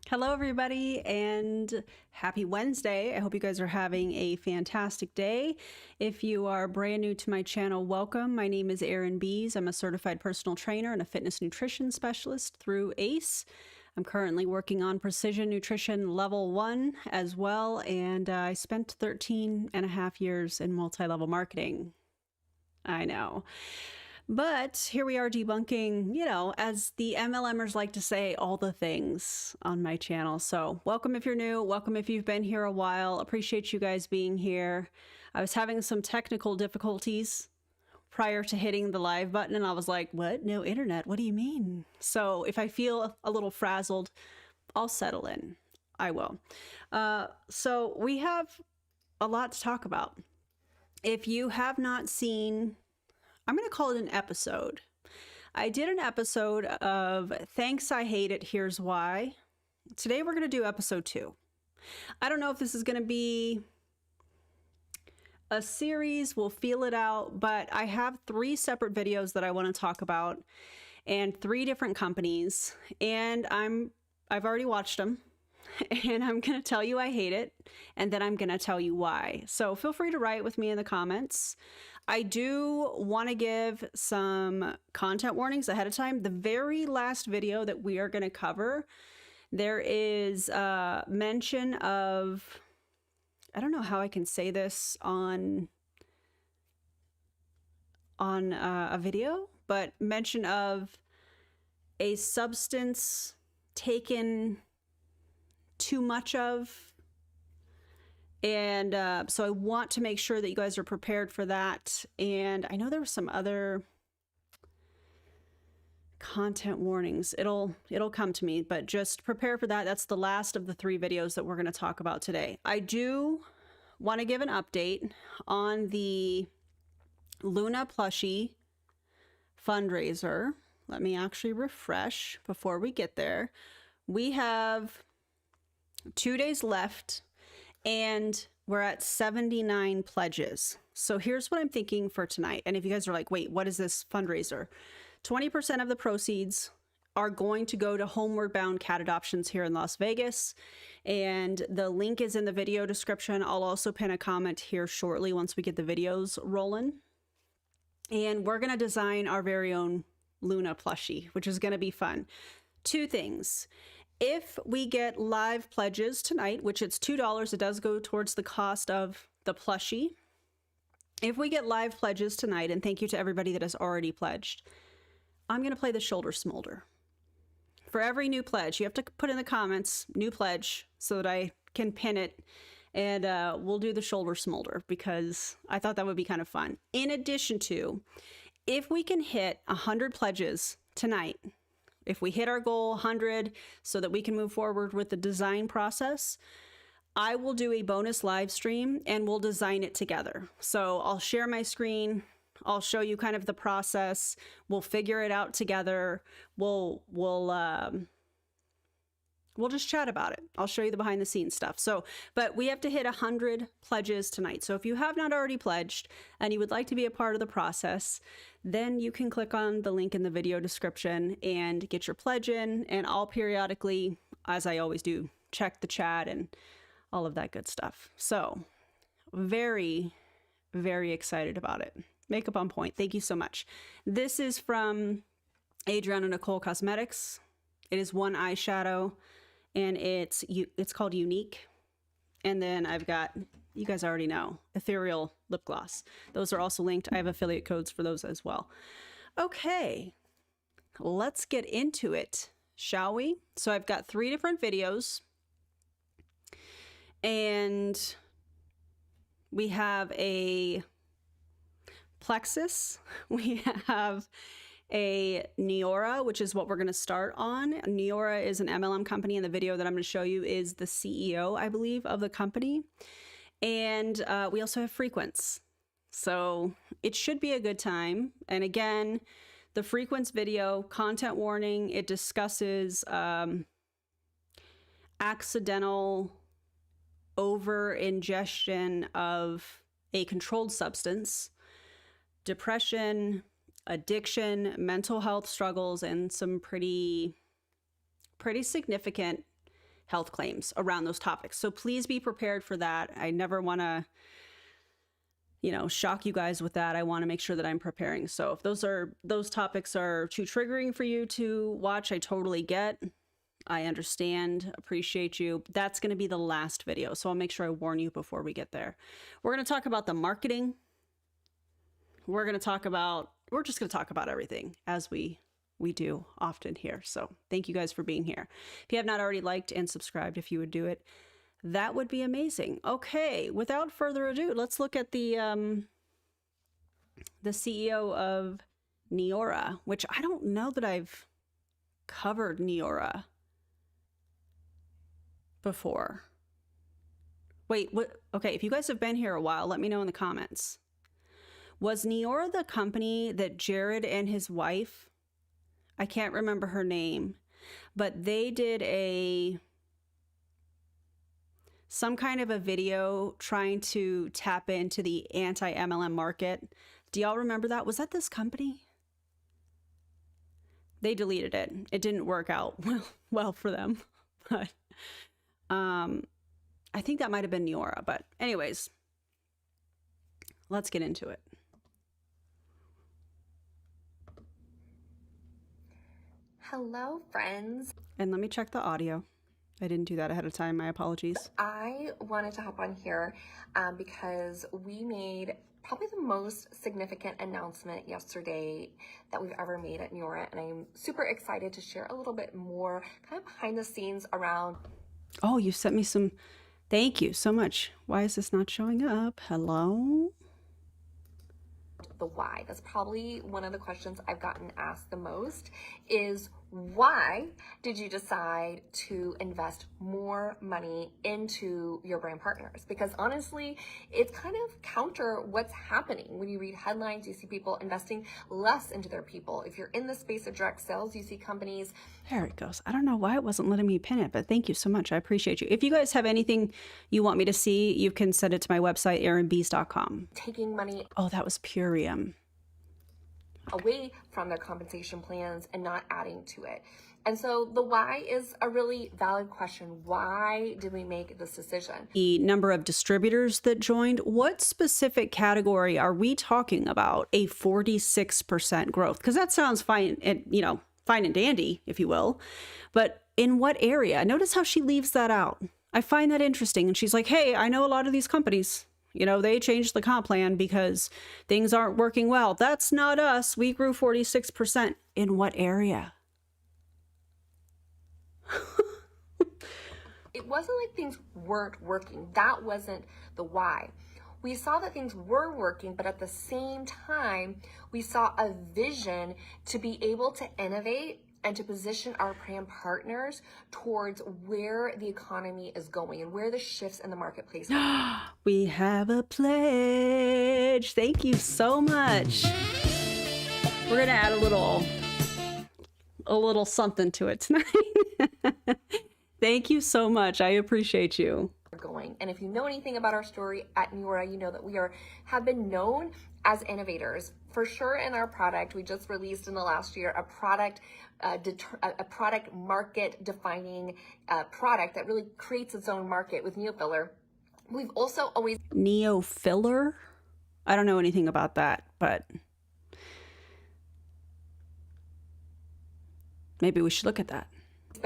Hello, everybody, and happy Wednesday. I hope you guys are having a fantastic day. If you are brand new to my channel, welcome. My name is Erin Bies. I'm a certified personal trainer and a fitness nutrition specialist through ACE. I'm currently working on Precision Nutrition Level 1 as well, and I spent 13 and a half years in multi-level marketing. I know. But here we are debunking, as the MLMers like to say, all the things on my channel. So welcome if you're new, welcome if you've been here a while. Appreciate you guys being here. I was having some technical difficulties prior to hitting the live button, and I was like, what? No internet? What do you mean? So if I feel a little frazzled, I'll settle in. I will. So we have a lot to talk about. If you have not seen, I'm going to call it an episode. I did an episode of Thanks, I Hate It, Here's Why. Today we're going to do episode 2. I don't know if this is going to be a series. We'll feel it out, but I have 3 separate videos that I want to talk about and 3 different companies, and I've already watched them. And I'm going to tell you I hate it, and then I'm going to tell you why. So feel free to write with me in the comments. I do want to give some content warnings ahead of time. The very last video that we are going to cover, there is a mention of, I don't know how I can say this on a video, but mention of a substance taken too much of, and so I want to make sure that you guys are prepared for that. And I know there were some other content warnings. It'll come to me, but just prepare for that. That's the last of the 3 videos that we're going to talk about today. I do want to give an update on the Luna Plushie fundraiser. Let me actually refresh before we get there. We have 2 days left, and we're at 79 pledges. So here's what I'm thinking for tonight. And if you guys are like, wait, what is this fundraiser? 20% of the proceeds are going to go to Homeward Bound cat adoptions here in Las Vegas. And the link is in the video description. I'll also pin a comment here shortly once we get the videos rolling. And we're going to design our very own Luna plushie, which is going to be fun. 2 things. If we get live pledges tonight, which it's $2, it does go towards the cost of the plushie. If we get live pledges tonight, and thank you to everybody that has already pledged, I'm going to play the shoulder smolder. For every new pledge, you have to put in the comments, new pledge, so that I can pin it, and we'll do the shoulder smolder because I thought that would be kind of fun. In addition to, if we can hit 100 pledges tonight, if we hit our goal 100 so that we can move forward with the design process, I will do a bonus live stream and we'll design it together. So I'll share my screen. I'll show you kind of the process. We'll figure it out together. We'll just chat about it. I'll show you the behind the scenes stuff. So, but we have to hit 100 pledges tonight. So if you have not already pledged and you would like to be a part of the process, then you can click on the link in the video description and get your pledge in. And I'll periodically, as I always do, check the chat and all of that good stuff. So very, very excited about it. Makeup on point. Thank you so much. This is from Adriana Nicole Cosmetics. It is one eyeshadow, and it's called Unique. And then I've got, you guys already know, Ethereal lip gloss. Those are also linked. I have affiliate codes for those as well. Okay, let's get into it, shall we? So I've got 3 different videos, and we have a Plexus. We have a Neora, which is what we're going to start on. Neora is an MLM company, and the video that I'm going to show you is the CEO, I believe, of the company. And we also have Frequence. So it should be a good time. And again, the Frequence video, content warning, it discusses accidental over ingestion of a controlled substance, depression, addiction, mental health struggles, and some pretty significant health claims around those topics. So please be prepared for that. I never want to, shock you guys with that. I want to make sure that I'm preparing. So if those topics are too triggering for you to watch, I totally get. I understand, appreciate you. That's going to be the last video. So I'll make sure I warn you before we get there. We're going to talk about the marketing. We're just going to talk about everything as we do often here. So thank you guys for being here. If you have not already liked and subscribed, if you would do it, that would be amazing. Okay, without further ado, let's look at the CEO of Neora, which I don't know that I've covered Neora before. Wait, what? Okay, if you guys have been here a while, let me know in the comments. Was Neora the company that Jared and his wife, I can't remember her name, but they did some kind of a video trying to tap into the anti-MLM market? Do y'all remember that? Was that this company? They deleted it. It didn't work out well for them, but I think that might have been Neora. But anyways, let's get into it. Hello, friends. And let me check the audio. I didn't do that ahead of time. My apologies. I wanted to hop on here because we made probably the most significant announcement yesterday that we've ever made at Neora, and I'm super excited to share a little bit more kind of behind the scenes around. Oh, you sent me some. Thank you so much. Why is this not showing up? Hello? The why. That's probably one of the questions I've gotten asked the most is, why did you decide to invest more money into your brand partners? Because honestly, it's kind of counter what's happening. When you read headlines, you see people investing less into their people. If you're in the space of direct sales, you see companies. There it goes. I don't know why it wasn't letting me pin it, but thank you so much. I appreciate you. If you guys have anything you want me to see, you can send it to my website, erinbies.com. Taking money. Oh, that was Purium. Away from their compensation plans and not adding to it. And so the why is a really valid question. Why did we make this decision? The number of distributors that joined, what specific category are we talking about? A 46% growth? Because that sounds fine, and fine and dandy, if you will. But in what area? Notice how she leaves that out. I find that interesting. And she's like, hey, I know a lot of these companies. They changed the comp plan because things aren't working well. That's not us. We grew 46%. In what area? It wasn't like things weren't working. That wasn't the why. We saw that things were working, but at the same time, we saw a vision to be able to innovate and to position our brand partners towards where the economy is going and where the shifts in the marketplace are. We have a pledge. Thank you so much. We're going to add a little something to it tonight. Thank you so much. I appreciate you. Going. And if you know anything about our story at Neora, you know that we have been known as innovators. For sure in our product, we just released in the last year a product market defining product that really creates its own market with NeoFiller. We've also always NeoFiller? I don't know anything about that, but maybe we should look at that.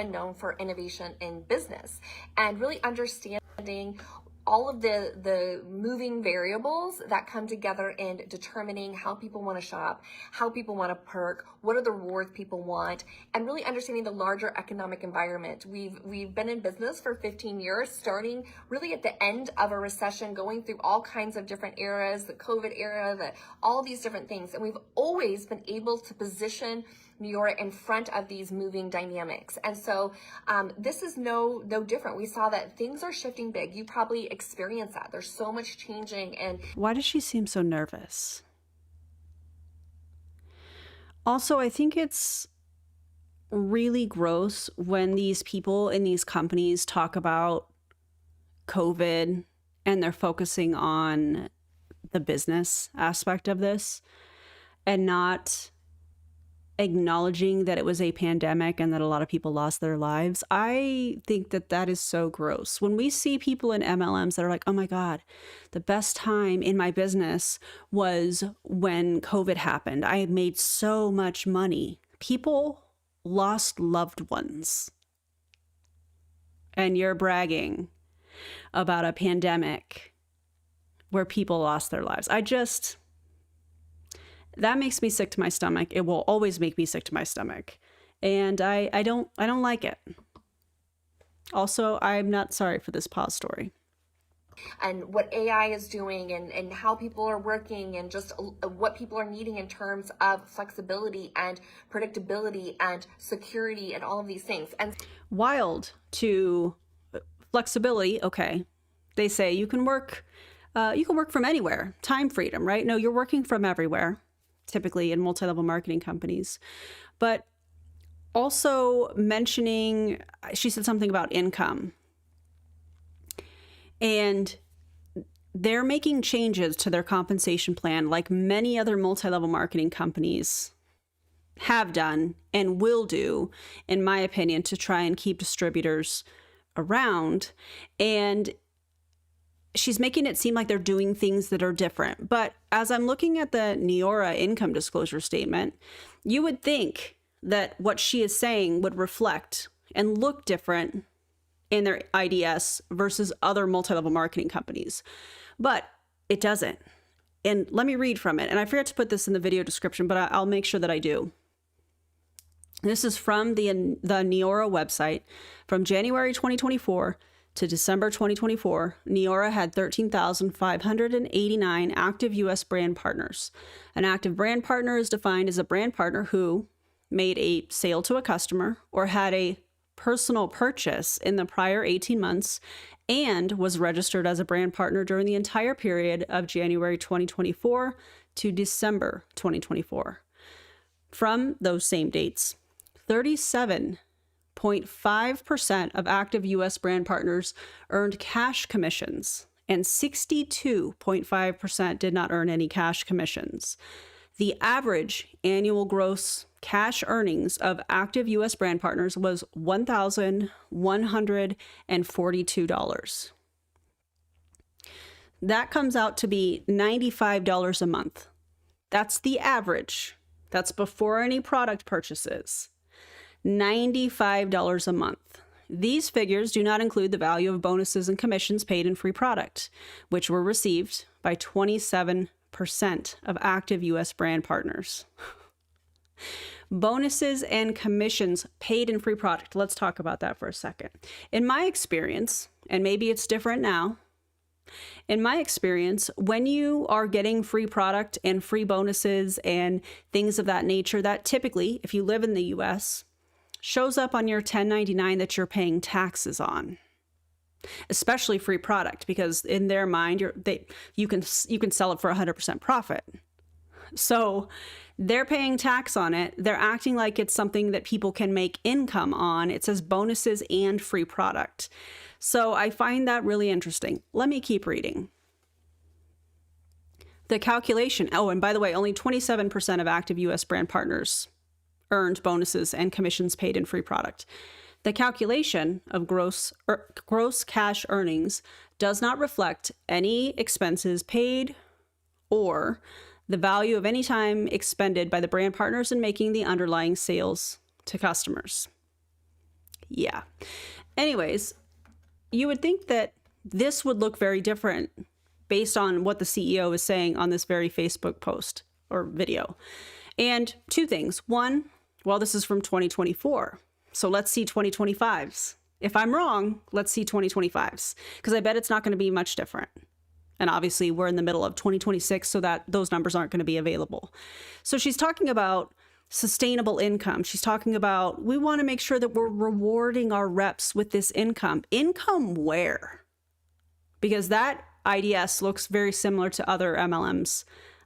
been known for innovation in business and really understanding all of the moving variables that come together in determining how people want to shop, how people want to perk, what are the rewards people want, and really understanding the larger economic environment. We've been in business for 15 years, starting really at the end of a recession, going through all kinds of different eras, the COVID era, all these different things. And we've always been able to position Neora in front of these moving dynamics. And so this is no different. We saw that things are shifting big. You probably experienced that. There's so much changing. And why does she seem so nervous? Also, I think it's really gross when these people in these companies talk about COVID and they're focusing on the business aspect of this and not acknowledging that it was a pandemic and that a lot of people lost their lives. I think that that is so gross. When we see people in MLMs that are like, oh my God, the best time in my business was when COVID happened. I made so much money. People lost loved ones. And you're bragging about a pandemic where people lost their lives. That makes me sick to my stomach. It will always make me sick to my stomach. And I don't like it. Also, I'm not sorry for this pause story. And what AI is doing and how people are working and just what people are needing in terms of flexibility and predictability and security and all of these things. And wild to flexibility. Okay. They say you can work from anywhere. Time freedom, right? No, you're working from everywhere, typically in multi-level marketing companies. But also mentioning, she said something about income. And they're making changes to their compensation plan like many other multi-level marketing companies have done and will do, in my opinion, to try and keep distributors around. And she's making it seem like they're doing things that are different. But as I'm looking at the Neora income disclosure statement, you would think that what she is saying would reflect and look different in their IDS versus other multi-level marketing companies. But it doesn't. And let me read from it. And I forgot to put this in the video description, but I'll make sure that I do. This is from the Neora website from January 2024 to December 2024. Neora had 13,589 active U.S. brand partners. An active brand partner is defined as a brand partner who made a sale to a customer or had a personal purchase in the prior 18 months and was registered as a brand partner during the entire period of January 2024 to December 2024. From those same dates, 37.5% of active U.S. brand partners earned cash commissions, and 62.5% did not earn any cash commissions. The average annual gross cash earnings of active U.S. brand partners was $1,142. That comes out to be $95 a month. That's the average. That's before any product purchases. $95 a month. These figures do not include the value of bonuses and commissions paid in free product, which were received by 27% of active U.S. brand partners. Bonuses and commissions paid in free product. Let's talk about that for a second. In my experience, and maybe it's different now, in my experience, when you are getting free product and free bonuses and things of that nature, that typically, if you live in the U.S., shows up on your 1099 that you're paying taxes on, especially free product, because in their mind, you can sell it for 100% profit. So they're paying tax on it. They're acting like it's something that people can make income on. It says bonuses and free product. So I find that really interesting. Let me keep reading. The calculation. Oh, and by the way, only 27% of active U.S. brand partners earned bonuses and commissions paid in free product. The calculation of gross cash earnings does not reflect any expenses paid or the value of any time expended by the brand partners in making the underlying sales to customers. Yeah. Anyways, you would think that this would look very different based on what the CEO is saying on this very Facebook post or video. And two things. One, well, this is from 2024. So let's see 2025s. If I'm wrong, let's see 2025s, because I bet it's not going to be much different. And obviously we're in the middle of 2026, so that those numbers aren't going to be available. So she's talking about sustainable income. She's talking about, we want to make sure that we're rewarding our reps with this income. Income where? Because that IDS looks very similar to other MLMs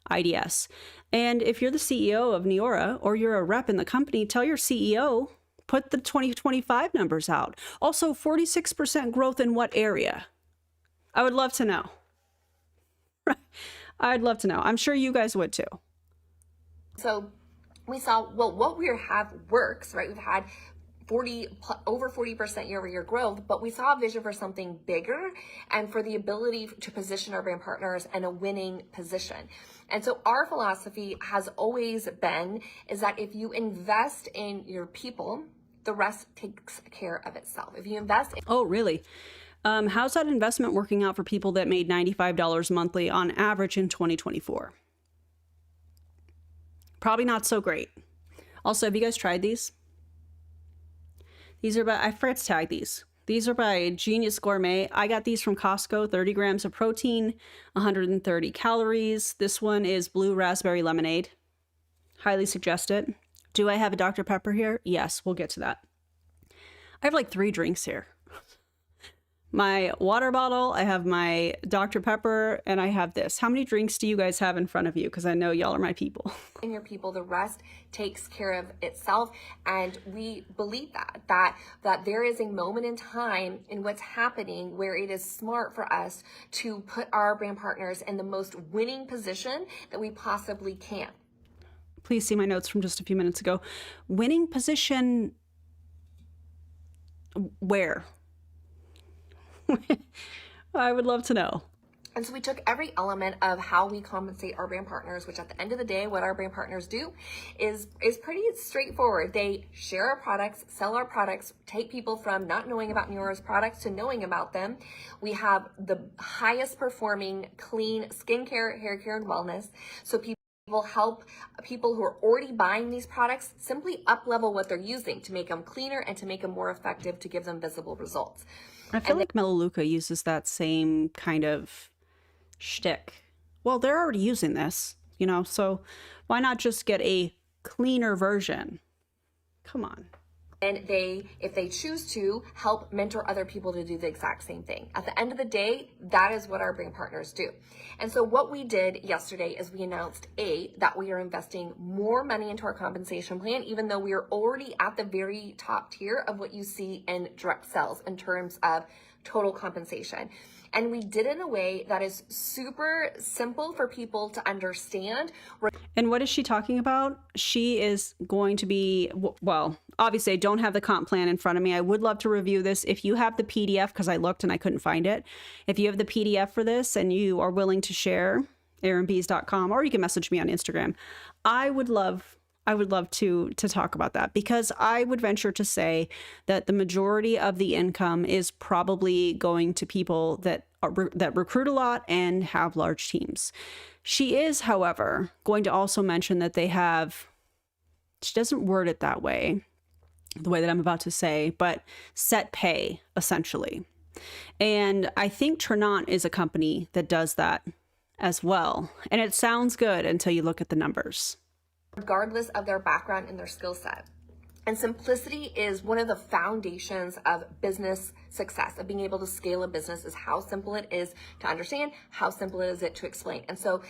IDS. And if you're the CEO of Neora or you're a rep in the company, tell your CEO, put the 2025 numbers out. Also, 46% growth in what area? I would love to know. I'd love to know. I'm sure you guys would too. So we saw, well, what we have works, right? We've had over 40% year-over-year growth, but we saw a vision for something bigger and for the ability to position our brand partners in a winning position. And so our philosophy has always been is that if you invest in your people, the rest takes care of itself. If you invest in— Oh, really? How's that investment working out for people that made $95 monthly on average in 2024? Probably not so great. Also, have you guys tried these? These are by, I forgot to tag these. These are by Genius Gourmet. I got these from Costco, 30 grams of protein, 130 calories. This one is blue raspberry lemonade. Highly suggest it. Do I have a Dr. Pepper here? Yes, we'll get to that. I have like 3 drinks here. My water bottle, I have my Dr. Pepper, and I have this. How many drinks do you guys have in front of you? Because I know y'all are my people. In your people, the rest takes care of itself. And we believe that there is a moment in time in what's happening where it is smart for us to put our brand partners in the most winning position that we possibly can. Please see my notes from just a few minutes ago. Winning position where? I would love to know. And so we took every element of how we compensate our brand partners, which at the end of the day, what our brand partners do is pretty straightforward. They share our products, sell our products, take people from not knowing about Neora's products to knowing about them. We have the highest performing clean skincare, hair care, and wellness. So people will help people who are already buying these products simply up level what they're using to make them cleaner and to make them more effective to give them visible results. I feel like Melaleuca uses that same kind of shtick. Well, they're already using this, you know, so why not just get a cleaner version? Come on. And they, if they choose to, help mentor other people to do the exact same thing. At the end of the day, that is what our brand partners do. And so what we did yesterday is we announced, that we are investing more money into our compensation plan, even though we are already at the very top tier of what you see in direct sales in terms of total compensation. And we did it in a way that is super simple for people to understand. And what is she talking about? She is going to be, well, obviously I don't have the comp plan in front of me. I would love to review this. If you have the PDF, because I looked and I couldn't find it. If you have the PDF for this and you are willing to share, erinbies.com, or you can message me on Instagram. I would love to talk about that, because I would venture to say that the majority of the income is probably going to people that recruit a lot and have large teams. She is, however, going to also mention that they have, she doesn't word it that way, the way that I'm about to say, but set pay, essentially. And I think Ternant is a company that does that as well. And it sounds good until you look at the numbers. Regardless of their background and their skill set. And simplicity is one of the foundations of business success, of being able to scale a business, is how simple it is to understand, how simple is it to explain. And so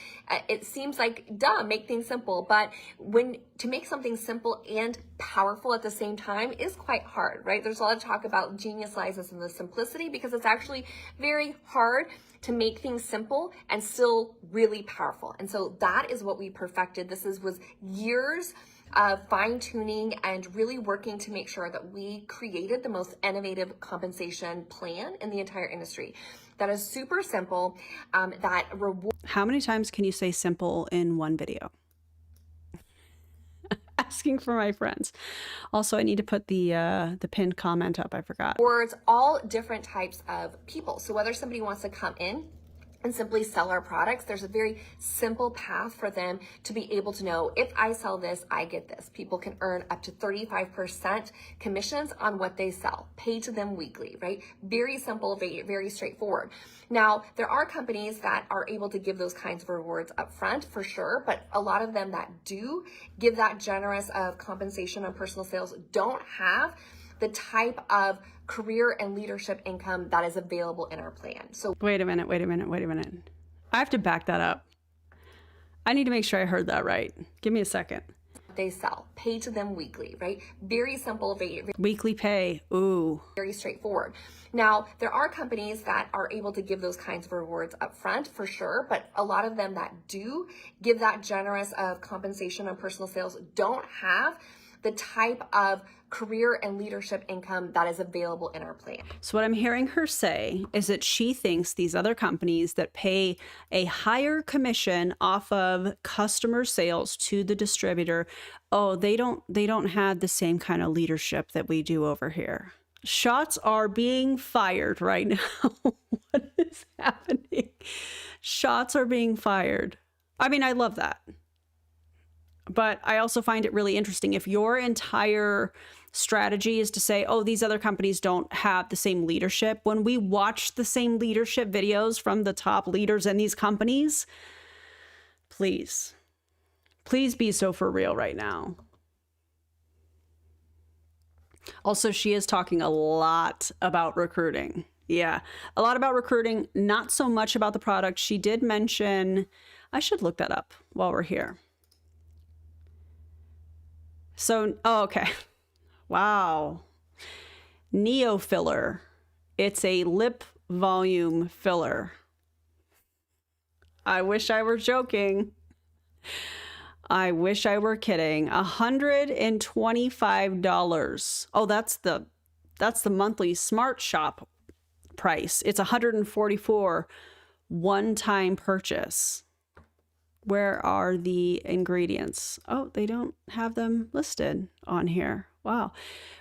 it seems like, duh, make things simple, but to make something simple and powerful at the same time is quite hard, right? There's a lot of talk about genius lies in the simplicity, because it's actually very hard to make things simple and still really powerful. And so that is what we perfected. This was years of fine-tuning and really working to make sure that we created the most innovative compensation plan in the entire industry. That is super simple, that reward. How many times can you say simple in one video? Asking for my friends. Also, I need to put the pinned comment up. I forgot. Rewards all different types of people. So whether somebody wants to come in and simply sell our products, there's a very simple path for them to be able to know, if I sell this, I get this. People can earn up to 35% commissions on what they sell, paid to them weekly, right? Very simple, very straightforward. Now, there are companies that are able to give those kinds of rewards up front, for sure, but a lot of them that do give that generous of compensation on personal sales don't have the type of career and leadership income that is available in our plan. So wait a minute. I have to back that up. I need to make sure I heard that right. Give me a second. they sell, pay to them weekly, right? Very simple, Weekly pay. Ooh. very straightforward. Now, there are companies that are able to give those kinds of rewards up front for sure, but a lot of them that do give that generous of compensation on personal sales don't have the type of career and leadership income that is available in our plan. So what I'm hearing her say is that she thinks these other companies that pay a higher commission off of customer sales to the distributor, oh, they don't have the same kind of leadership that we do over here. Shots are being fired right now. What is happening? Shots are being fired. I mean, I love that. But I also find it really interesting if your entire strategy is to say, oh, these other companies don't have the same leadership. When we watch the same leadership videos from the top leaders in these companies, please be so for real right now. Also, she is talking a lot about recruiting. Yeah, a lot about recruiting, not so much about the product. She did mention, I should look that up while we're here. So, oh, okay. Wow. Neo filler. It's a lip volume filler. I wish I were joking. I wish I were kidding. $125. Oh, that's the monthly Smart Shop price. It's $144 one-time purchase. Where are the ingredients? Oh, they don't have them listed on here. Wow.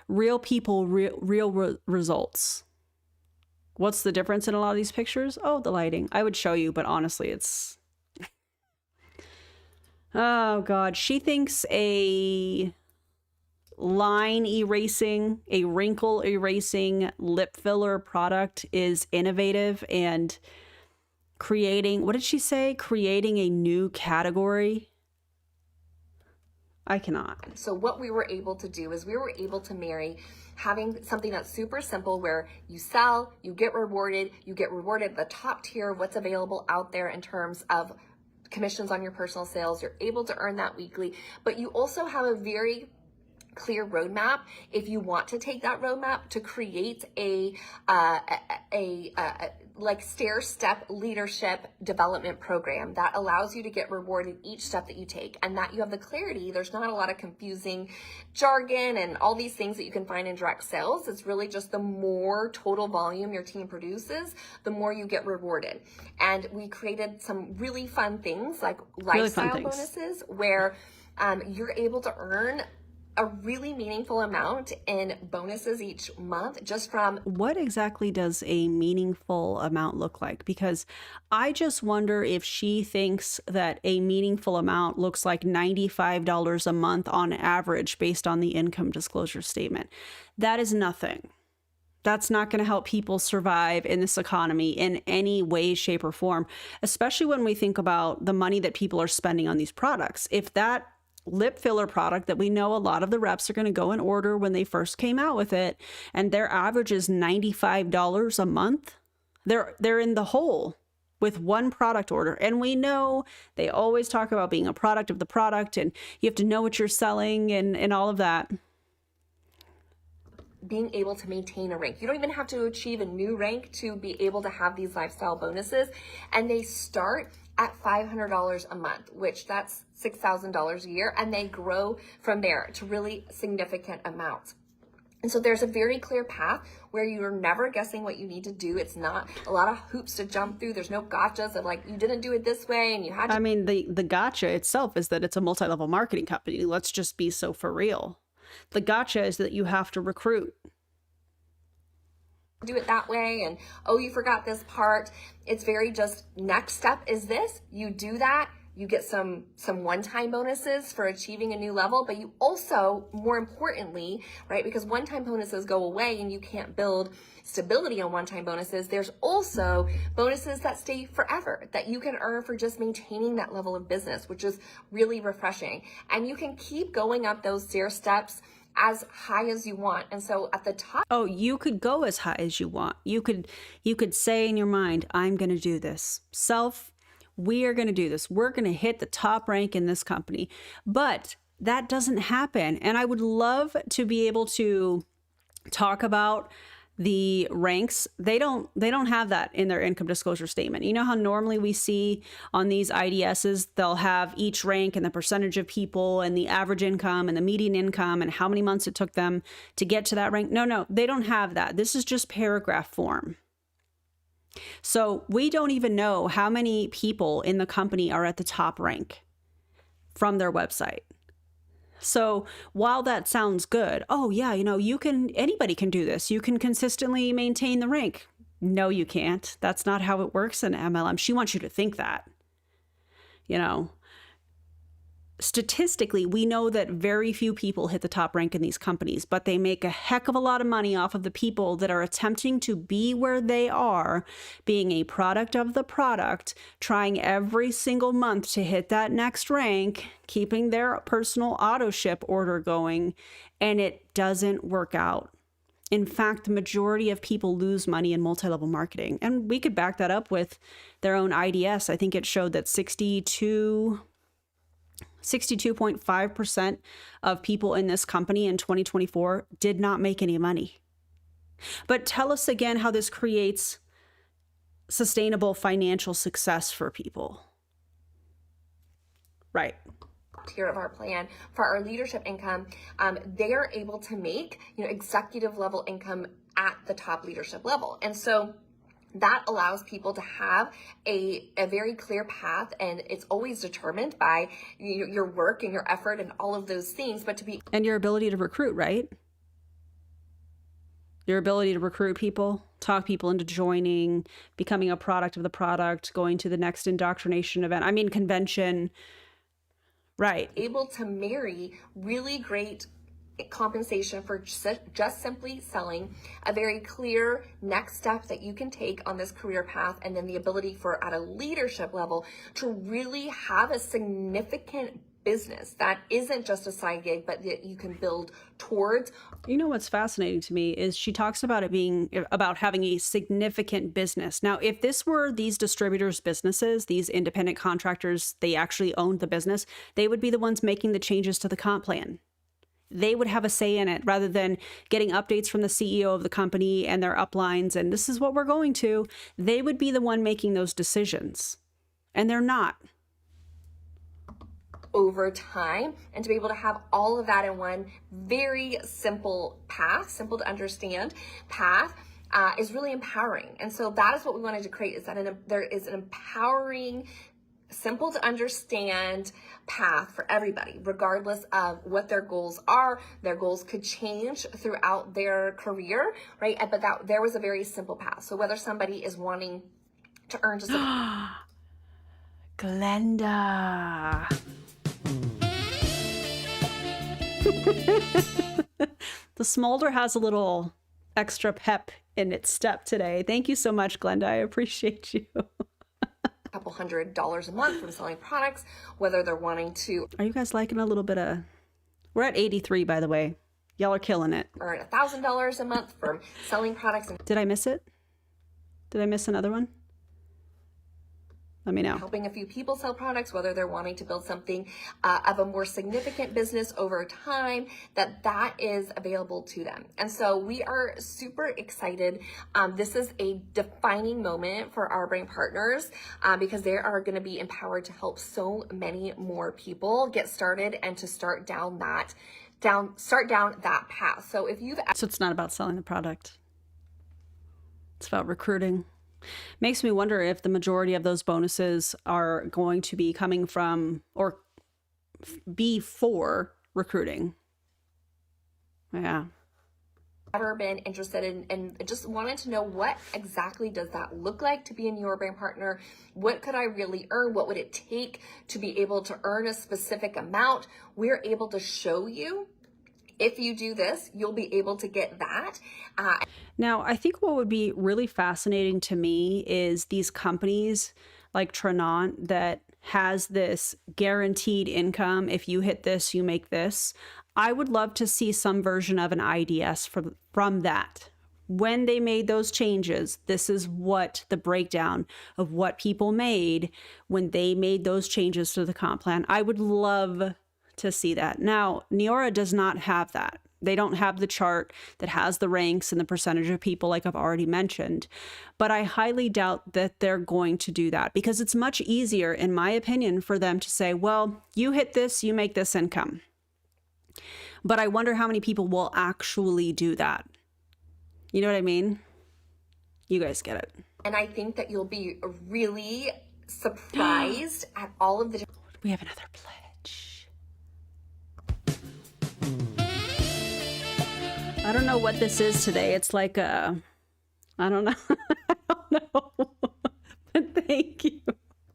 Real people, real results. What's the difference in a lot of these pictures? Oh, the lighting. I would show you, but honestly, it's... Oh, God. She thinks a line erasing, a wrinkle erasing lip filler product is innovative and creating, what did she say? Creating a new category. I cannot. So what we were able to do is we were able to marry having something that's super simple where you sell, you get rewarded the top tier of what's available out there in terms of commissions on your personal sales. You're able to earn that weekly, but you also have a very clear roadmap if you want to take that roadmap to create a like stair-step leadership development program that allows you to get rewarded each step that you take, and that you have the clarity. There's not a lot of confusing jargon and all these things that you can find in direct sales. It's really just the more total volume your team produces, the more you get rewarded. And we created some really fun things like lifestyle bonuses where you're able to earn a really meaningful amount in bonuses each month just from... What exactly does a meaningful amount look like? Because I just wonder if she thinks that a meaningful amount looks like $95 a month on average based on the income disclosure statement. That is nothing. That's not going to help people survive in this economy in any way, shape, or form, especially when we think about the money that people are spending on these products. If that lip filler product that we know a lot of the reps are going to go and order when they first came out with it, and their average is $95 a month, they're in the hole with one product order. And we know they always talk about being a product of the product, and you have to know what you're selling and all of that. Being able to maintain a rank. You don't even have to achieve a new rank to be able to have these lifestyle bonuses. And they start at $500 a month, which that's $6,000 a year. And they grow from there to really significant amounts. And so there's a very clear path where you're never guessing what you need to do. It's not a lot of hoops to jump through. There's no gotchas of like, you didn't do it this way and you had to. I mean, the gotcha itself is that it's a multi-level marketing company. Let's just be so for real. The gotcha is that you have to recruit. Do it that way, and oh, you forgot this part. It's very just next step is this. You do that, you get some one-time bonuses for achieving a new level, but you also, more importantly, right, because one-time bonuses go away and you can't build stability on one-time bonuses, there's also bonuses that stay forever that you can earn for just maintaining that level of business, which is really refreshing. And you can keep going up those stair steps as high as you want. And so at the top, oh, you could go as high as you want. You could say in your mind, I'm going to do this. We are going to do this. We're going to hit the top rank in this company. But that doesn't happen. And I would love to be able to talk about the ranks. They don't have that in their income disclosure statement. You know how normally we see on these IDSs, they'll have each rank and the percentage of people and the average income and the median income and how many months it took them to get to that rank. No, they don't have that. This is just paragraph form. So we don't even know how many people in the company are at the top rank from their website. So while that sounds good, oh yeah, anybody can do this. You can consistently maintain the rank. No, you can't. That's not how it works in MLM. She wants you to think that. Statistically, we know that very few people hit the top rank in these companies, but they make a heck of a lot of money off of the people that are attempting to be where they are, being a product of the product, trying every single month to hit that next rank, keeping their personal auto ship order going, and it doesn't work out. In fact, the majority of people lose money in multi-level marketing, and we could back that up with their own IDS. I think it showed that 62.5% of people in this company in 2024 did not make any money. But tell us again how this creates sustainable financial success for people. Right. Tier of our plan for our leadership income, they are able to make executive level income at the top leadership level. And so that allows people to have a very clear path, and it's always determined by your work and your effort and all of those things, but and your ability to recruit, right? Your ability to recruit people, talk people into joining, becoming a product of the product, going to the next indoctrination event, convention, right? Able to marry really great compensation for just simply selling, a very clear next step that you can take on this career path, and then the ability for at a leadership level to really have a significant business that isn't just a side gig, but that you can build towards. What's fascinating to me is she talks about it being about having a significant business. Now, if this were these distributors' businesses, these independent contractors, they actually owned the business, they would be the ones making the changes to the comp plan. They would have a say in it rather than getting updates from the CEO of the company and their uplines. And this is what we're going to. They would be the one making those decisions. And they're not. Over time, and to be able to have all of that in one very simple path, simple to understand path, is really empowering. And so that is what we wanted to create, is that there is an empowering, simple to understand path for everybody, regardless of what their goals are. Their goals could change throughout their career, right? But there was a very simple path. So whether somebody is wanting to earn just Glenda. The smolder has a little extra pep in its step today. Thank you so much, Glenda. I appreciate you. couple $100s a month from selling products, whether they're wanting to. Are you guys liking a little bit of... We're at 83, by the way. Y'all are killing it. Earn $1,000 a month from selling products. Did I miss it? Did I miss another one? Let me know. Helping a few people sell products, whether they're wanting to build something of a more significant business over time, that is available to them. And so we are super excited. This is a defining moment for our brain partners because they are going to be empowered to help so many more people get started and to start down that path. So it's not about selling the product. It's about recruiting. Makes me wonder if the majority of those bonuses are going to be coming from or be for recruiting. Yeah. Ever been interested in and just wanted to know what exactly does that look like to be in your brain partner? What could I really earn? What would it take to be able to earn a specific amount? We're able to show you. If you do this, you'll be able to get that. Now, I think what would be really fascinating to me is these companies like Trenant that has this guaranteed income. If you hit this, you make this. I would love to see some version of an IDS from that. When they made those changes, this is what the breakdown of what people made when they made those changes to the comp plan. I would love to see that. Now, Neora does not have that. They don't have the chart that has the ranks and the percentage of people like I've already mentioned. But I highly doubt that they're going to do that, because it's much easier, in my opinion, for them to say, well, you hit this, you make this income. But I wonder how many people will actually do that. You know what I mean? You guys get it. And I think that you'll be really surprised at all of the... We have another pledge. I don't know what this is today. It's like a, I don't know. I don't know. But thank you.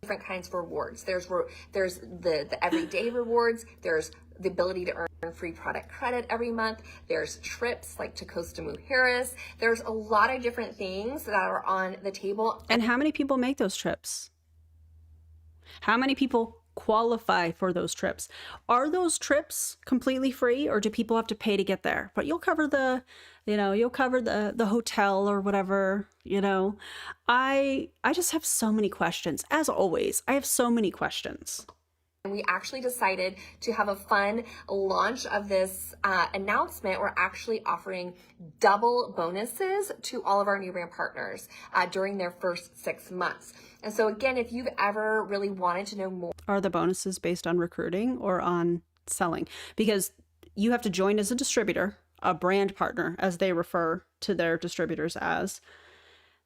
Different kinds of rewards. There's the everyday rewards. There's the ability to earn free product credit every month. There's trips like to Costa Mujeres. There's a lot of different things that are on the table. And how many people make those trips? How many people qualify for those trips? Are those trips completely free, or do people have to pay to get there? But you'll cover the, you'll cover the hotel or whatever, I just have so many questions. As always, I have so many questions. And we actually decided to have a fun launch of this announcement. We're actually offering double bonuses to all of our new brand partners during their first 6 months. And so again, if you've ever really wanted to know more. Are the bonuses based on recruiting or on selling? Because you have to join as a distributor, a brand partner, as they refer to their distributors as.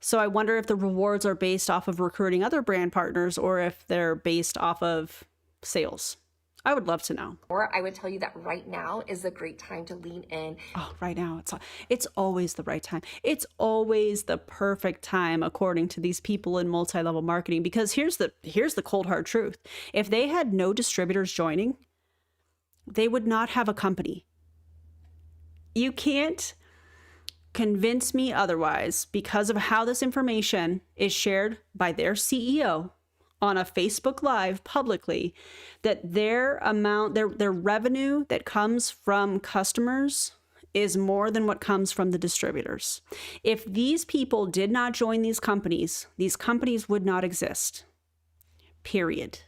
So I wonder if the rewards are based off of recruiting other brand partners, or if they're based off of sales. I would love to know. Or I would tell you that right now is a great time to lean in. Oh, right now. It's always the right time. It's always the perfect time, according to these people in multi-level marketing, because here's the cold hard truth. If they had no distributors joining, they would not have a company. You can't convince me otherwise, because of how this information is shared by their CEO on a Facebook Live publicly, that their revenue that comes from customers is more than what comes from the distributors. If these people did not join these companies would not exist. Period.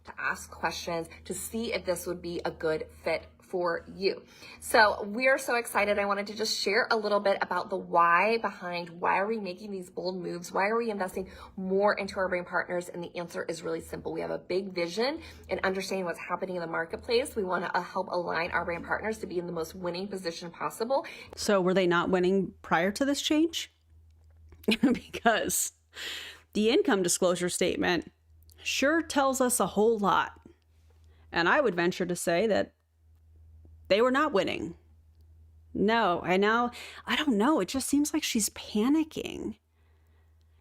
To ask questions to see if this would be a good fit for you. So we are so excited. I wanted to just share a little bit about the why behind why are we making these bold moves? Why are we investing more into our brand partners? And the answer is really simple. We have a big vision and understanding what's happening in the marketplace. We want to help align our brand partners to be in the most winning position possible. So were they not winning prior to this change? Because the income disclosure statement sure tells us a whole lot. And I would venture to say that they were not winning. No, I don't know. It just seems like she's panicking.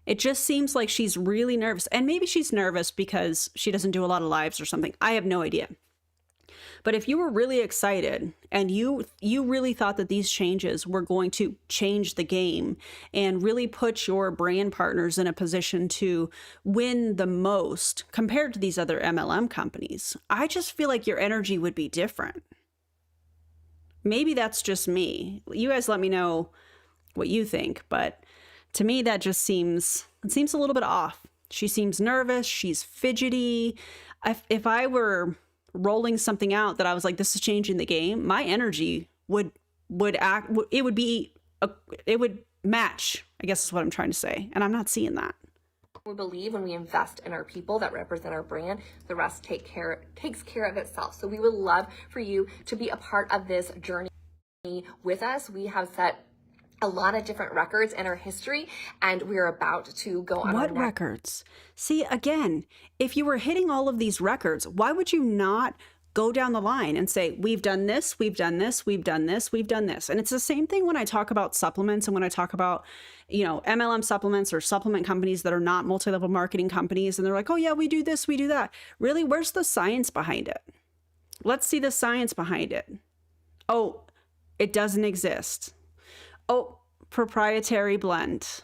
It just seems like she's really nervous. And maybe she's nervous because she doesn't do a lot of lives or something. I have no idea. But if you were really excited and you really thought that these changes were going to change the game and really put your brand partners in a position to win the most compared to these other MLM companies, I just feel like your energy would be different. Maybe that's just me. You guys let me know what you think, but to me that just seems a little bit off. She seems nervous, she's fidgety. If I were rolling something out that I was like, this is changing the game, my energy would match, I guess is what I'm trying to say. And I'm not seeing that. We believe when we invest in our people that represent our brand, the rest takes care of itself. So we would love for you to be a part of this journey with us. We have set a lot of different records in our history, and we're about to go on. What records? See, again, if you were hitting all of these records, why would you not go down the line and say, we've done this, we've done this, we've done this, we've done this. And it's the same thing when I talk about supplements and when I talk about, MLM supplements or supplement companies that are not multi-level marketing companies. And they're like, oh yeah, we do this, we do that. Really, where's the science behind it? Let's see the science behind it. Oh, it doesn't exist. Oh, proprietary blend.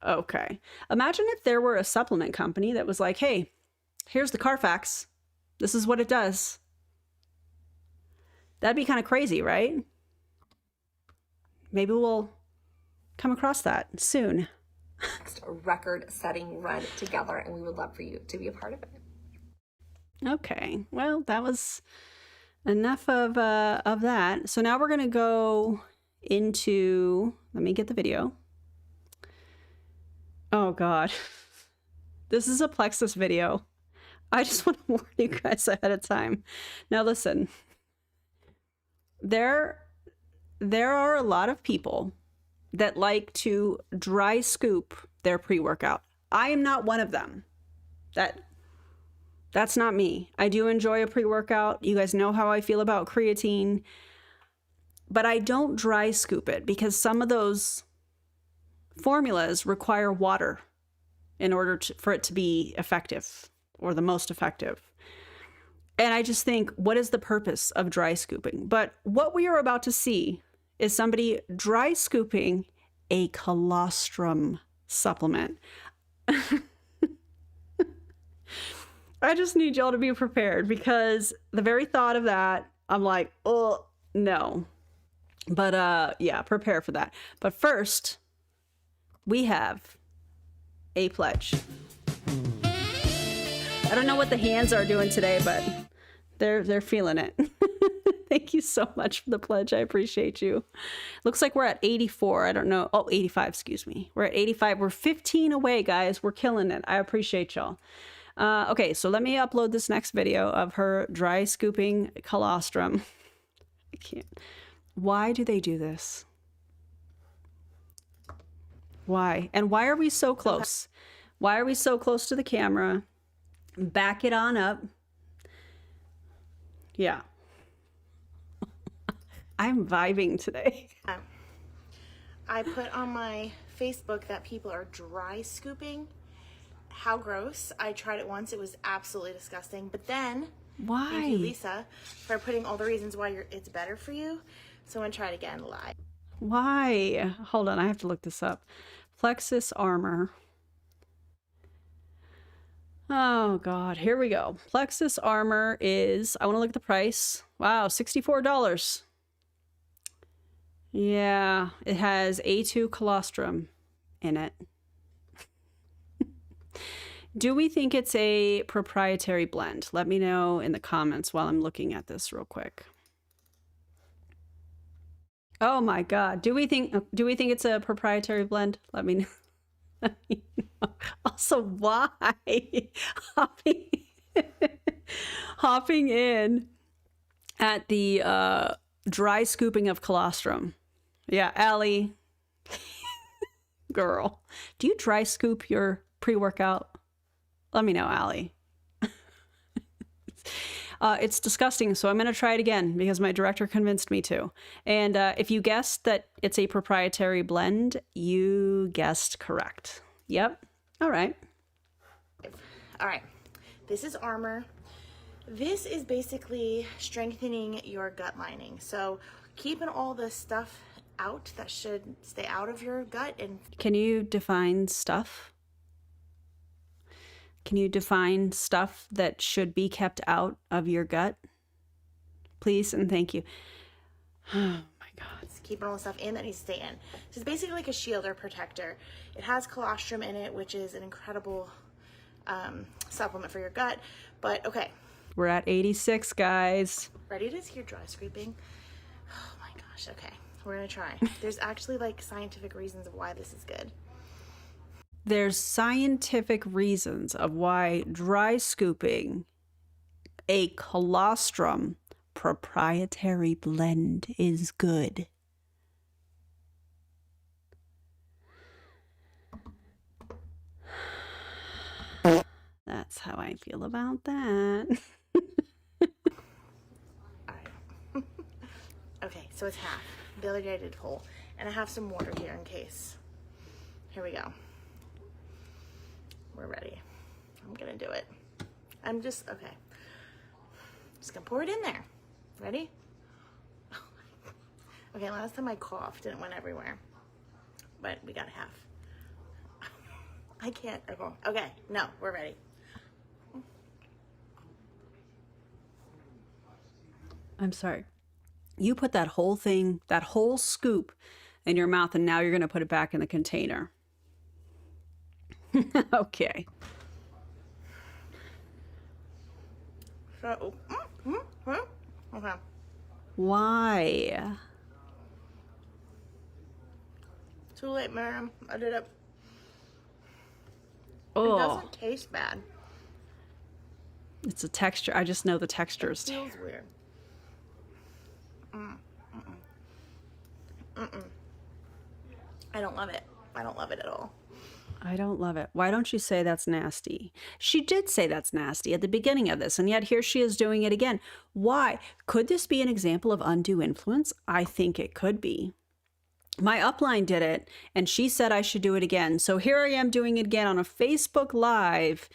Okay. Imagine if there were a supplement company that was like, hey, here's the Carfax. This is what it does. That'd be kind of crazy, right? Maybe we'll come across that soon. Next record-setting run together, and we would love for you to be a part of it. Okay, well, that was enough of that. So now we're gonna go into, let me get the video. Oh God, this is a Plexus video. I just want to warn you guys ahead of time. Now listen, there are a lot of people that like to dry scoop their pre-workout. I am not one of them. That's not me. I do enjoy a pre-workout. You guys know how I feel about creatine, but I don't dry scoop it because some of those formulas require water in order for it to be effective or the most effective. And I just think, what is the purpose of dry scooping? But what we are about to see is somebody dry scooping a colostrum supplement. I just need y'all to be prepared because the very thought of that, I'm like, oh, no. But yeah, prepare for that. But first, we have a pledge. I don't know what the hands are doing today, but they're feeling it. Thank you so much for the pledge. I appreciate you. Looks like we're at 84. I don't know. Oh, 85, excuse me. We're at 85. We're 15 away, guys. We're killing it. I appreciate y'all. Okay, so let me upload this next video of her dry scooping colostrum. I can't. Why do they do this? Why? And why are we so close? Why are we so close to the camera? Back it on up. Yeah. I'm vibing today. I put on my Facebook that people are dry scooping. How gross. I tried it once. It was absolutely disgusting. But then, Why? thank you, Lisa, for putting all the reasons why it's better for you. So I'm going to try it again live. Why? Hold on, I have to look this up. Plexus armor. Oh God, here we go. Plexus armor is, I want to look at the price. Wow, $64. Yeah, it has A2 colostrum in it. Do we think it's a proprietary blend? Let me know in the comments while I'm looking at this real quick. Oh my God. Do we think it's a proprietary blend? Let me know. Also, why? Hopping in at the dry scooping of colostrum. Yeah, Allie. Girl. Do you dry scoop your pre-workout? Let me know, Allie. It's disgusting, so I'm going to try it again because my director convinced me to. And if you guessed that it's a proprietary blend, you guessed correct. Yep. All right. All right. This is Armor. This is basically strengthening your gut lining. So keeping all the stuff out that should stay out of your gut. And Can you define stuff? Can you define stuff that should be kept out of your gut? Please and thank you. Oh my God. it's keeping all the stuff in that needs to stay in. So it's basically like a shield or protector. It has colostrum in it, which is an incredible supplement for your gut. But okay. We're at 86, guys. Ready to hear dry scraping? Oh my gosh. Okay. We're going to try. There's actually like scientific reasons of why this is good. There's scientific reasons of why dry scooping a colostrum proprietary blend is good. That's how I feel about that. Alright. Okay, so it's half. The other day I did whole. And I have some water here in case. Here we go. We're ready. I'm gonna do it. Okay. Just gonna pour it in there. Ready? Okay, last time I coughed and it went everywhere. But we got half. I can't. Okay, no, we're ready. I'm sorry. You put that whole thing, that whole scoop in your mouth, and now you're going to put it back in the container. Okay. So, okay. Why? Too late, Miriam. I did it. It Oh, doesn't taste bad. it's a texture. I just know the texture It is feels weird. I don't love it. I don't love it at all. I don't love it. Why don't you say that's nasty? She did say that's nasty at the beginning of this, and yet here she is doing it again. Why? Could this be an example of undue influence? I think it could be. My upline did it, and she said I should do it again. So here I am doing it again on a Facebook Live,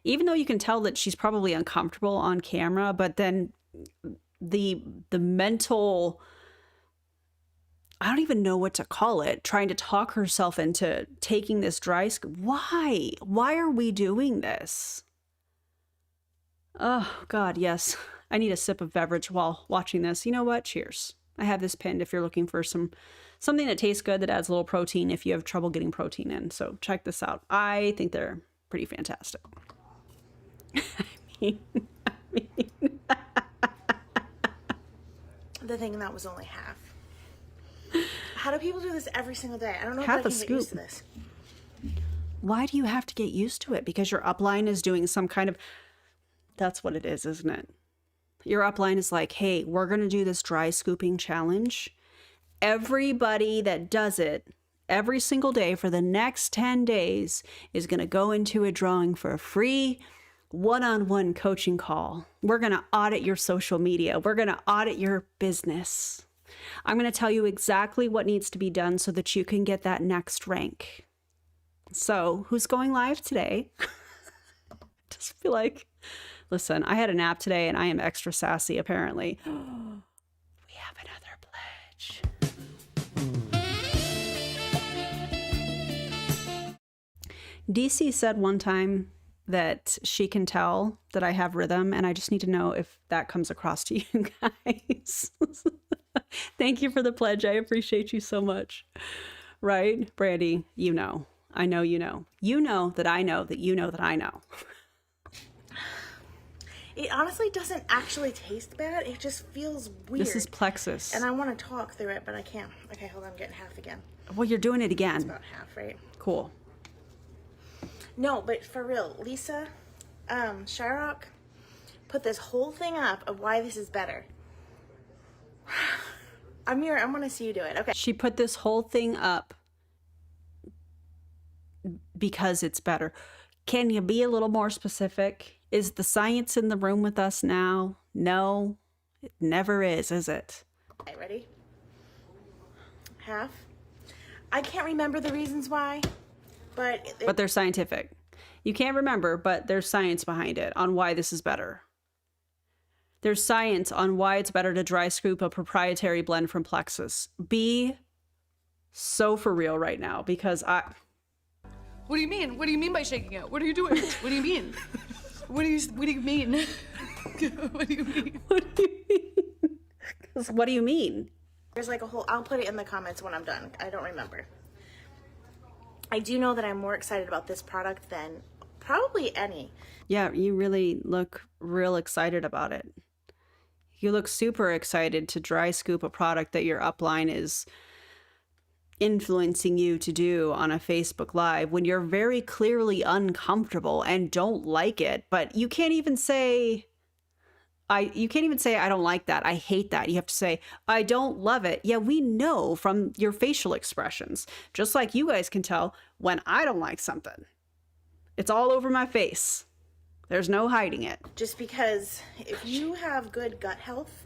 even though you can tell that she's probably uncomfortable on camera, but then the mental, I don't even know what to call it, trying to talk herself into taking this dry scoop. Why? Why are we doing this? Oh, God, yes. I need a sip of beverage while watching this. You know what? Cheers. I have this pinned if you're looking for something that tastes good that adds a little protein if you have trouble getting protein in. So check this out. I think they're pretty fantastic. I mean... The thing that was only half. How do people do this every single day? I don't know Half if I a can get scoop. used to this. Why do you have to get used to it? Because your upline is doing some kind of... That's what it is, isn't it? Your upline is like, hey, we're going to do this dry scooping challenge. Everybody that does it every single day for the next 10 days is going to go into a drawing for a free one-on-one coaching call. We're going to audit your social media. We're going to audit your business. I'm going to tell you exactly what needs to be done so that you can get that next rank. So who's going live today? Just feel like, listen, I had a nap today and I am extra sassy apparently. We have another pledge. DC said one time that she can tell that I have rhythm, and I just need to know if that comes across to you guys. Thank you for the pledge. I appreciate you so much. Right? Brandy, you know. I know you know. You know that I know that you know that I know. It honestly doesn't actually taste bad. It just feels weird. This is Plexus. And I want to talk through it, but I can't. Okay, hold on. I'm getting half again. Well, you're doing it It's again. about half, right? Cool. No, but for real, Lisa, Shyrock put this whole thing up of why this is better. I want to see you do it. Okay. She put this whole thing up because it's better. Can you be a little more specific? Is the science in the room with us now? No, it never is it? Okay, ready? Half. I can't remember the reasons why, but They're scientific. You can't remember, but there's science behind it on why this is better. There's science on why it's better to dry scoop a proprietary blend from Plexus. Be so for real right now because What do you mean? What do you mean by shaking it? What are you doing? What do you mean? What do you mean? What do you mean? What do you mean? 'Cause what do you mean? there's like a whole, I'll put it in the comments when I'm done. I don't remember. I do know that I'm more excited about this product than probably any. Yeah, you really look real excited about it. You look super excited to dry scoop a product that your upline is influencing you to do on a Facebook Live when you're very clearly uncomfortable and don't like it, but you can't even say I don't like that. I hate that. You have to say, I don't love it. Yeah, we know from your facial expressions, just like you guys can tell when I don't like something. It's all over my face. There's no hiding it. Just because if you have good gut health,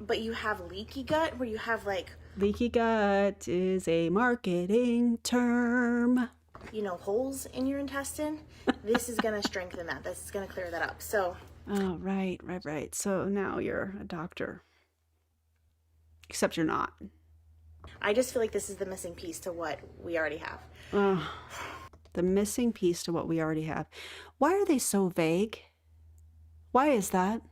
but you have leaky gut where you have like, Leaky gut is a marketing term. holes in your intestine, this is going to strengthen that. This is going to clear that up. So, Oh, right. So now you're a doctor. Except you're not. I just feel like this is the missing piece to what we already have. The missing piece to what we already have. Why are they so vague? Why is that?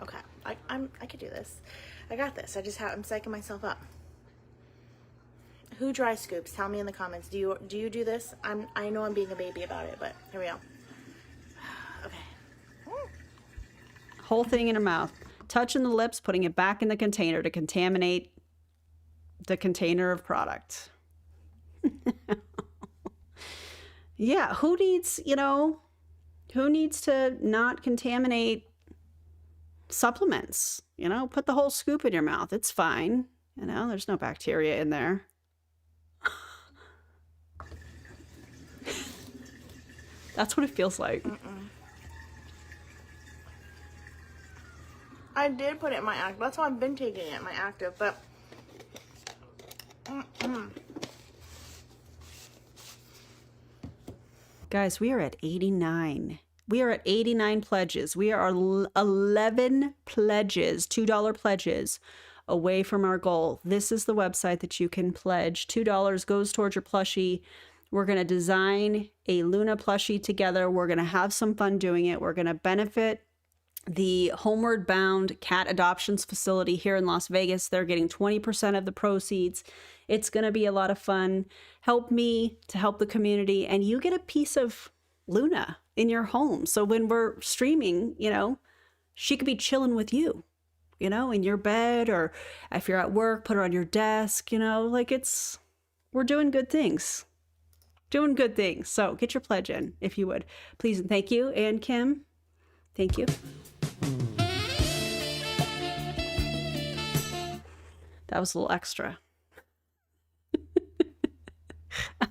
Okay, I could do this. I got this. I'm psyching myself up. Who dry scoops? Tell me in the comments. Do you do this? I know I'm being a baby about it, but here we go. Okay. Whole thing in her mouth. Touching the lips, putting it back in the container to contaminate the container of product. Yeah, who needs to not contaminate supplements? Put the whole scoop in your mouth. It's fine. There's no bacteria in there. That's what it feels like. I did put it in my active. That's how I've been taking it, my active, but Guys, we are at 89. We are at 89 pledges. We are 11 pledges, $2 pledges away from our goal. This is the website that you can pledge. $2 goes towards your plushie. We're going to design a Luna plushie together. We're going to have some fun doing it. We're going to benefit the Homeward Bound cat adoptions facility here in Las Vegas. They're getting 20% of the proceeds. It's going to be a lot of fun. Help me to help the community, and you get a piece of Luna in your home. So when we're streaming, she could be chilling with you, in your bed, or if you're at work, put her on your desk, we're doing good things. Doing good things. So get your pledge in, if you would. Please and thank you. And Kim, thank you. That was a little extra.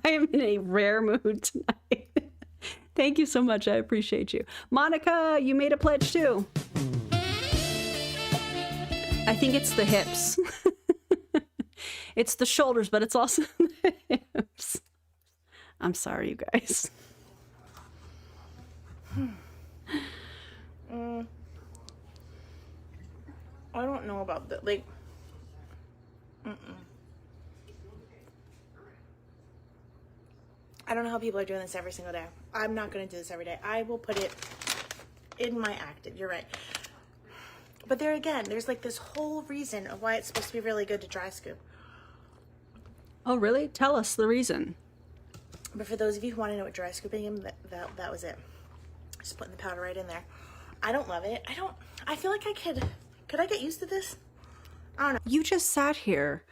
I am in a rare mood tonight. Thank you so much. I appreciate you. Monica, you made a pledge too. I think it's the hips. It's the shoulders, but it's also the hips. I'm sorry, you guys. I don't know about that. I don't know how people are doing this every single day. I'm not going to do this every day. I will put it in my active. You're right. But there again, there's this whole reason of why it's supposed to be really good to dry scoop. Oh, really? Tell us the reason. But for those of you who want to know what dry scooping is, that was it. Just putting the powder right in there. I don't love it. I feel like could I get used to this? I don't know. You just sat here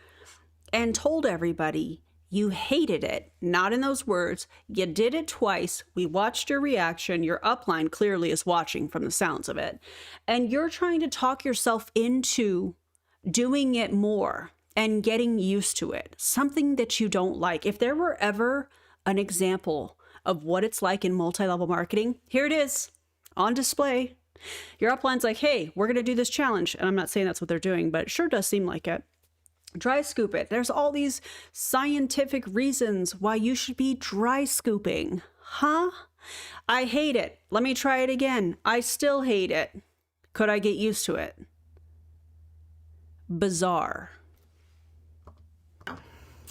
and told everybody you hated it. Not in those words. You did it twice. We watched your reaction. Your upline clearly is watching from the sounds of it. And you're trying to talk yourself into doing it more and getting used to it. Something that you don't like. If there were ever an example of what it's like in multi-level marketing, here it is on display. Your upline's like, hey, we're going to do this challenge. And I'm not saying that's what they're doing, but it sure does seem like it. Dry scoop it. There's all these scientific reasons why you should be dry scooping. Huh? I hate it. Let me try it again. I still hate it. Could I get used to it? Bizarre.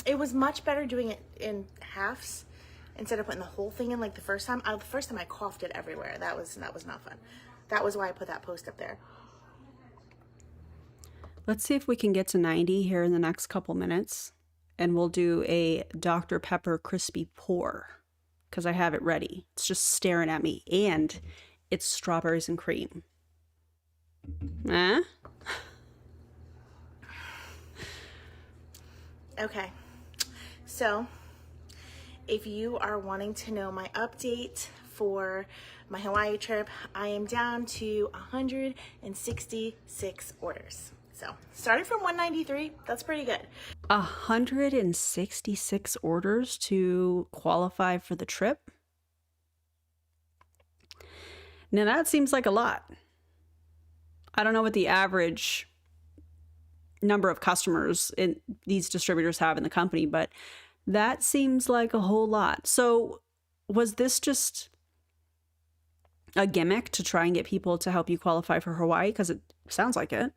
It was much better doing it in halves instead of putting the whole thing in the first time. The first time I coughed it everywhere. That was not fun. That was why I put that post up there. Let's see if we can get to 90 here in the next couple minutes. And we'll do a Dr. Pepper crispy pour because I have it ready. It's just staring at me. And it's strawberries and cream. Okay. So if you are wanting to know my update for my Hawaii trip, I am down to 166 orders. So starting from 193, that's pretty good. 166 orders to qualify for the trip. Now that seems like a lot. I don't know what the average number of customers these distributors have in the company, but that seems like a whole lot. So was this just a gimmick to try and get people to help you qualify for Hawaii? Because it sounds like it.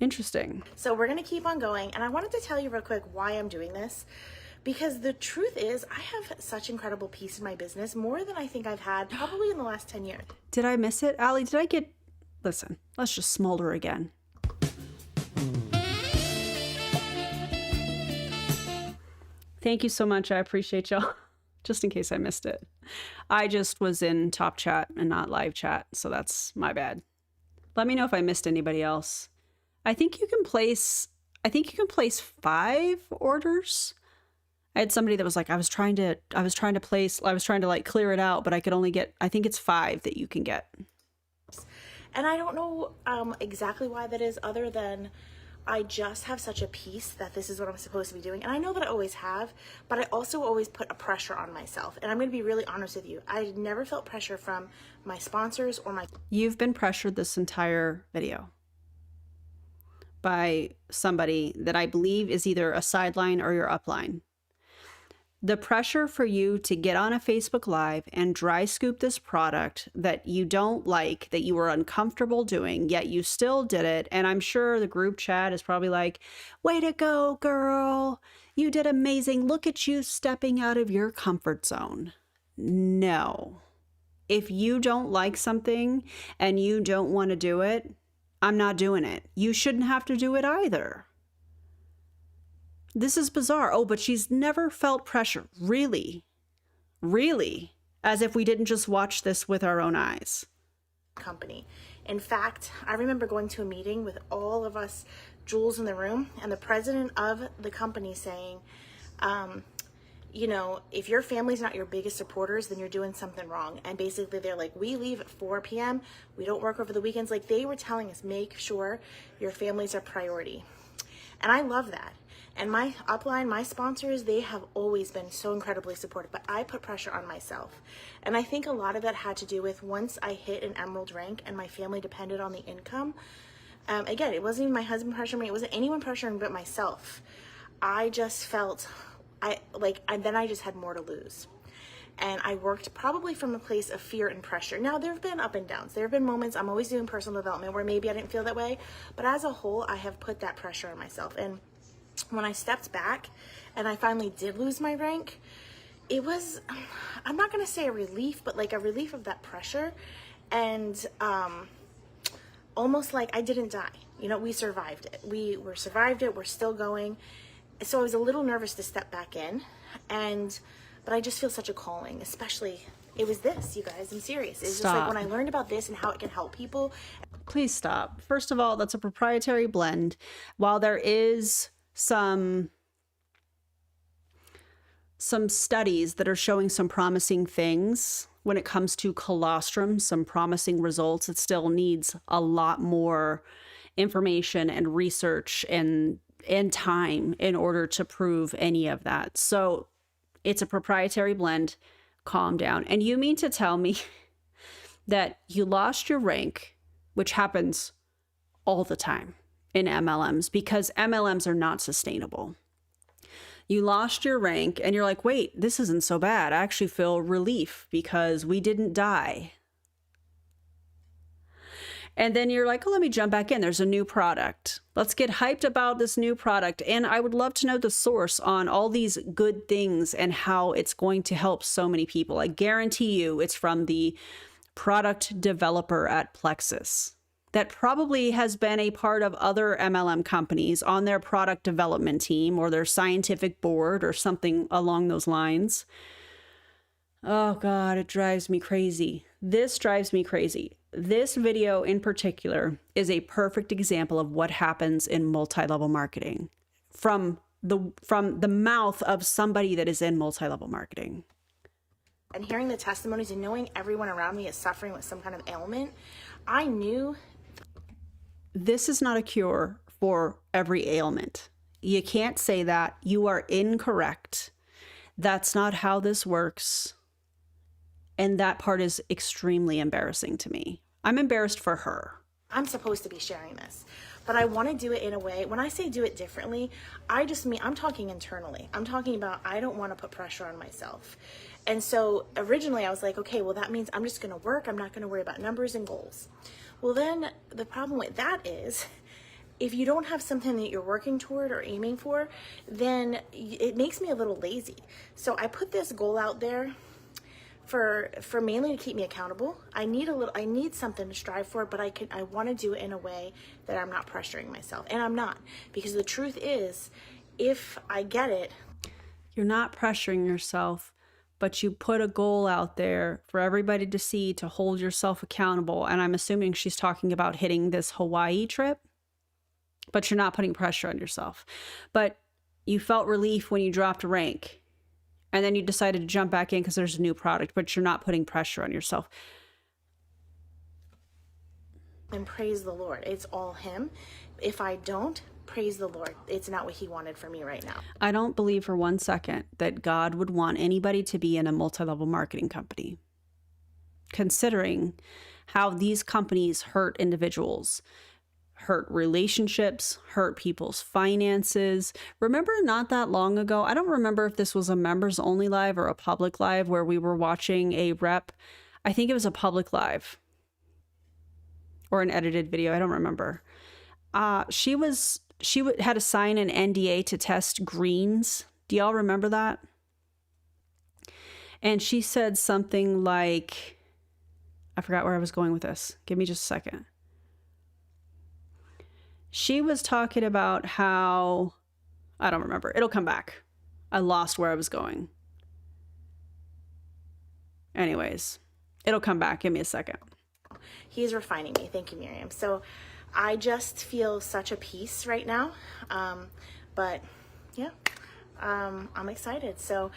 Interesting. So we're going to keep on going. And I wanted to tell you real quick why I'm doing this. Because the truth is, I have such incredible peace in my business, more than I think I've had probably in the last 10 years. Did I miss it? Allie, listen, let's just smolder again. Thank you so much. I appreciate y'all. Just in case I missed it. I just was in top chat and not live chat, so that's my bad. Let me know if I missed anybody else. I think you can place 5 orders. I had somebody that was like, I was trying to like clear it out, but I could only get, I think it's 5 that you can get. And I don't know exactly why that is, other than I just have such a peace that this is what I'm supposed to be doing. And I know that I always have, but I also always put a pressure on myself. And I'm going to be really honest with you. I never felt pressure from my sponsors or my... You've been pressured this entire video by somebody that I believe is either a sideline or your upline. The pressure for you to get on a Facebook Live and dry scoop this product that you don't like, that you were uncomfortable doing, yet you still did it. And I'm sure the group chat is probably like, way to go, girl. You did amazing. Look at you stepping out of your comfort zone. No. If you don't like something and you don't want to do it, I'm not doing it. You shouldn't have to do it either. This is bizarre. Oh, but she's never felt pressure. Really? Really? As if we didn't just watch this with our own eyes. Company. In fact, I remember going to a meeting with all of us jewels in the room, and the president of the company saying, you know, if your family's not your biggest supporters, then you're doing something wrong. And basically they're like, we leave at 4 p.m. We don't work over the weekends. Like, they were telling us, make sure your families are priority. And I love that. And my upline, my sponsors, they have always been so incredibly supportive, but I put pressure on myself. And I think a lot of that had to do with once I hit an emerald rank and my family depended on the income. Again, it wasn't even my husband pressuring me. It wasn't anyone pressuring but myself. I just felt, then I just had more to lose. And I worked probably from a place of fear and pressure. Now, there have been up and downs. There have been moments, I'm always doing personal development, where maybe I didn't feel that way. But as a whole, I have put that pressure on myself. And when I stepped back and I finally did lose my rank, it was, I'm not going to say a relief, but like a relief of that pressure. And almost like I didn't die. You know, we survived it. We survived it. We're still going. So I was a little nervous to step back in. But I just feel such a calling, especially, it was this, you guys, I'm serious. It's just like when I learned about this and how it can help people. Please stop. First of all, that's a proprietary blend. While there is some studies that are showing some promising things when it comes to colostrum, some promising results, it still needs a lot more information and research and time in order to prove any of that. So it's a proprietary blend. Calm down. And you mean to tell me that you lost your rank, which happens all the time in MLMs, because MLMs are not sustainable. You lost your rank and you're like, wait, this isn't so bad. I actually feel relief because we didn't die. And then you're like, oh, let me jump back in. There's a new product. Let's get hyped about this new product. And I would love to know the source on all these good things and how it's going to help so many people. I guarantee you it's from the product developer at Plexus that probably has been a part of other MLM companies on their product development team or their scientific board or something along those lines. Oh God, it drives me crazy. This drives me crazy. This video in particular is a perfect example of what happens in multi-level marketing from the mouth of somebody that is in multi-level marketing. And hearing the testimonies and knowing everyone around me is suffering with some kind of ailment, I knew this is not a cure for every ailment. You can't say that. You are incorrect. That's not how this works. And that part is extremely embarrassing to me. I'm embarrassed for her. I'm supposed to be sharing this, but I want to do it in a way. When I say do it differently, I just mean, I'm talking internally. I'm talking about, I don't want to put pressure on myself. And so originally I was like, okay, well, that means I'm just going to work. I'm not going to worry about numbers and goals. Well, then the problem with that is if you don't have something that you're working toward or aiming for, then it makes me a little lazy. So I put this goal out there for mainly to keep me accountable. I need something to strive for, but I want to do it in a way that I'm not pressuring myself. And I'm not, because the truth is, if I get it. You're not pressuring yourself, but you put a goal out there for everybody to see, to hold yourself accountable. And I'm assuming she's talking about hitting this Hawaii trip, but you're not putting pressure on yourself. But you felt relief when you dropped a rank, and then you decided to jump back in because there's a new product, but you're not putting pressure on yourself. And praise the Lord. It's all him. If I don't, praise the Lord. It's not what he wanted for me right now. I don't believe for one second that God would want anybody to be in a multi-level marketing company, considering how these companies hurt individuals, hurt relationships, hurt people's finances. Remember not that long ago, I don't remember if this was a members only live or a public live, where we were watching a rep. I think it was a public live or an edited video. I don't remember. She had to sign an NDA to test greens. Do y'all remember that? And she said something like, I forgot where I was going with this. Give me just a second. She was talking about how, I don't remember. It'll come back. I lost where I was going. Anyways, it'll come back. Give me a second. He's refining me. Thank you, Miriam. So I just feel such a peace right now. But yeah, I'm excited. So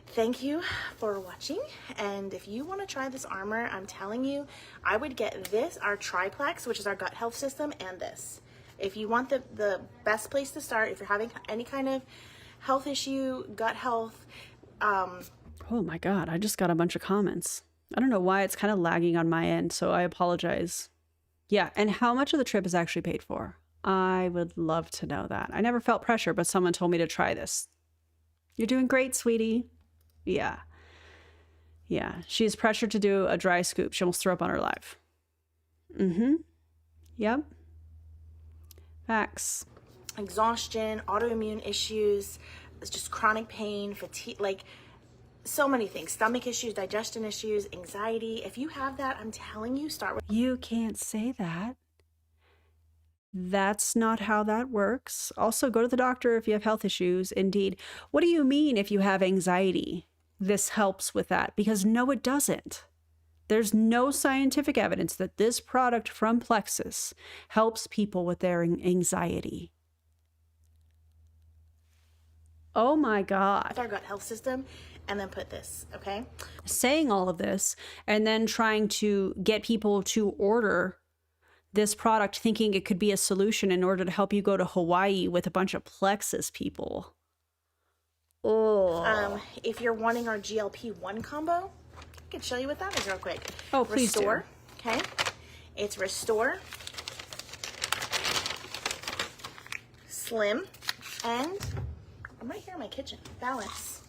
thank you for watching. And if you want to try this armor, I'm telling you, I would get this, our triplex, which is our gut health system, and this. If you want the best place to start, if you're having any kind of health issue, gut health. Oh my God, I just got a bunch of comments. I don't know why it's kind of lagging on my end, so I apologize. Yeah, and how much of the trip is actually paid for? I would love to know that. I never felt pressure, but someone told me to try this. You're doing great, sweetie. Yeah. Yeah, she's pressured to do a dry scoop. She almost threw up on her live. Yep. Facts. Exhaustion, autoimmune issues, just chronic pain, fatigue, like so many things. Stomach issues, digestion issues, anxiety. If you have that, I'm telling you, start with. You can't say that. That's not how that works. Also, go to the doctor if you have health issues. Indeed. What do you mean if you have anxiety? This helps with that? Because no, it doesn't. There's no scientific evidence that this product from Plexus helps people with their anxiety. Oh my God. Our gut health system, and then put this, okay? Saying all of this and then trying to get people to order this product, thinking it could be a solution in order to help you go to Hawaii with a bunch of Plexus people. Oh. If you're wanting our GLP-1 combo, I can show you what that is real quick. Oh, please Restore, do. Okay? It's Restore, Slim, and I'm right here in my kitchen. Balance.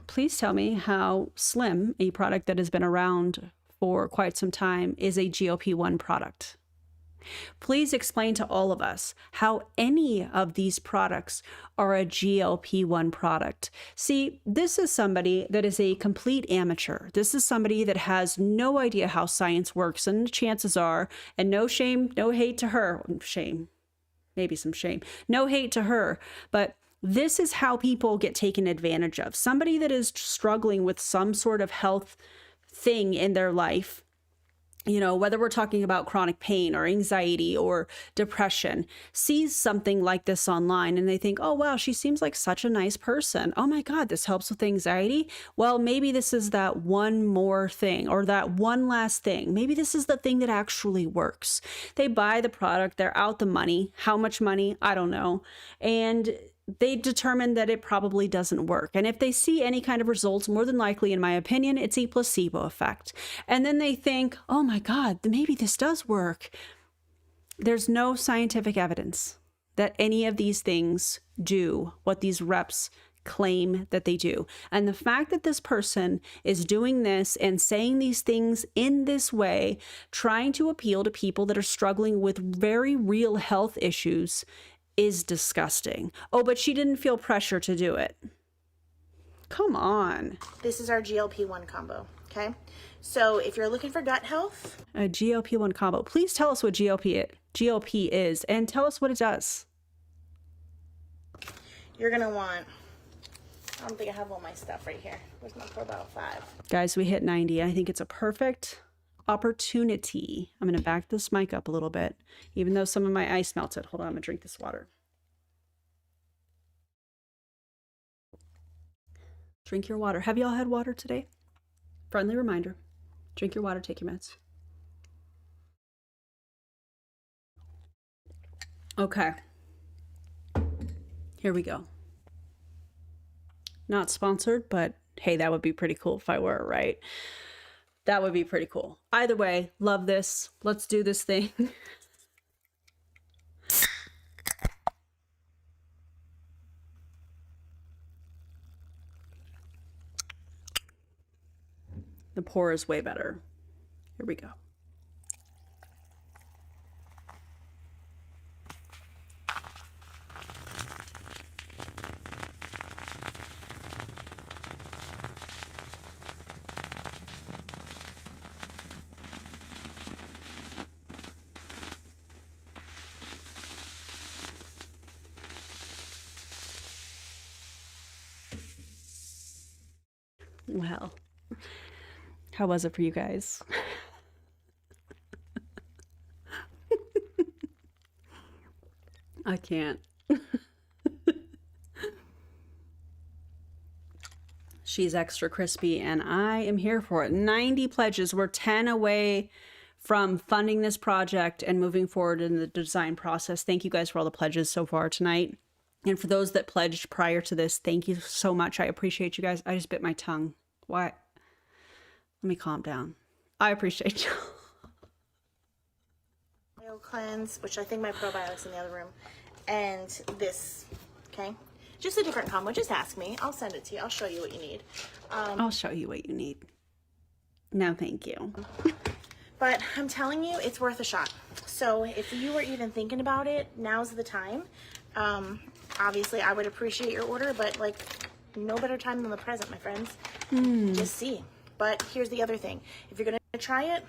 Please tell me how Slim, a product that has been around for quite some time, is a GLP-1 product. Please explain to all of us how any of these products are a GLP-1 product. See, this is somebody that is a complete amateur. This is somebody that has no idea how science works, and the chances are, and no shame, no hate to her, shame, maybe some shame, no hate to her, but this is how people get taken advantage of. Somebody that is struggling with some sort of health thing in their life, you know, whether we're talking about chronic pain or anxiety or depression, sees something like this online and they think, oh, wow, she seems like such a nice person. Oh my God, this helps with anxiety. Well, maybe this is that one more thing or that one last thing. Maybe this is the thing that actually works. They buy the product, they're out the money. How much money? I don't know. And they determine that it probably doesn't work. And if they see any kind of results, more than likely, in my opinion, it's a placebo effect. And then they think, oh my God, maybe this does work. There's no scientific evidence that any of these things do what these reps claim that they do. And the fact that this person is doing this and saying these things in this way, trying to appeal to people that are struggling with very real health issues, is disgusting. Oh, but she didn't feel pressure to do it. Come on. This is our GLP-1 combo, okay? So if you're looking for gut health. A GLP-1 combo. Please tell us what GLP is and tell us what it does. You're going to want I don't think I have all my stuff right here. Where's my 4x5? Guys, we hit 90. I think it's a perfect opportunity. I'm going to back this mic up a little bit, even though some of my ice melted. Hold on, I'm going to drink this water. Drink your water. Have y'all had water today? Friendly reminder. Drink your water, take your meds. Okay. Here we go. Not sponsored, but hey, that would be pretty cool if I were, right? That would be pretty cool. Either way, love this. Let's do this thing. The pour is way better. Here we go. Well, how was it for you guys? I can't. She's extra crispy and I am here for it. 90 pledges. We're 10 away from funding this project and moving forward in the design process. Thank you guys for all the pledges so far tonight. And for those that pledged prior to this, thank you so much. I appreciate you guys. I just bit my tongue. Why? Let me calm down. I appreciate you. Oil cleanse, which I think my probiotics in the other room, and this, okay? Just a different combo. Just ask me. I'll send it to you. I'll show you what you need. I'll show you what you need. No, thank you. But I'm telling you, it's worth a shot. So if you were even thinking about it, now's the time. Obviously, I would appreciate your order, but like, no better time than the present, my friends. Just see. But here's the other thing. If you're going to try it,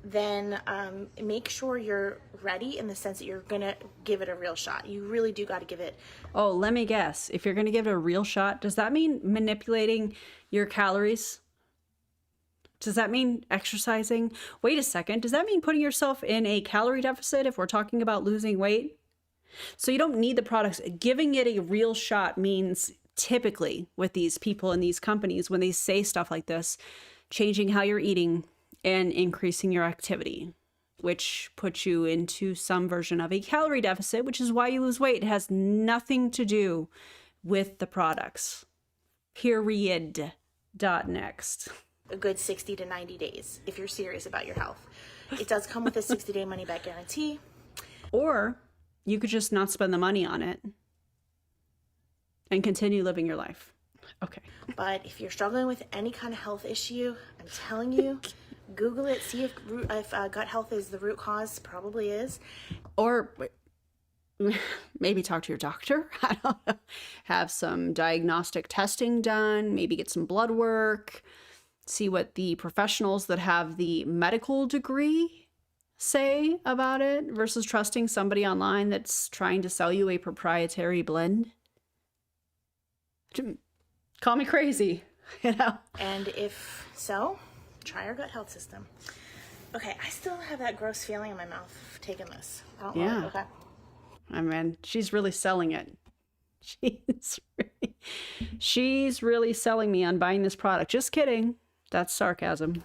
then make sure you're ready in the sense that you're going to give it a real shot. You really do got to give it. Oh, let me guess. If you're going to give it a real shot, does that mean manipulating your calories? Does that mean exercising? Wait a second. Does that mean putting yourself in a calorie deficit if we're talking about losing weight? So you don't need the products. Giving it a real shot means typically with these people and these companies, when they say stuff like this, changing how you're eating and increasing your activity, which puts you into some version of a calorie deficit, which is why you lose weight. It has nothing to do with the products. Period. Next. A good 60 to 90 days if you're serious about your health. It does come with a 60-day money-back guarantee. Or you could just not spend the money on it and continue living your life. Okay. But if you're struggling with any kind of health issue, I'm telling you, Google it, see if gut health is the root cause. Probably is. Or maybe talk to your doctor. I don't know. Have some diagnostic testing done. Maybe get some blood work. See what the professionals that have the medical degree say about it versus trusting somebody online that's trying to sell you a proprietary blend. Call me crazy, you know? And if so, try our gut health system. Okay, I still have that gross feeling in my mouth taking this. I don't Yeah. like it. Okay. I mean, she's really selling it. She's really selling me on buying this product. Just kidding. That's sarcasm.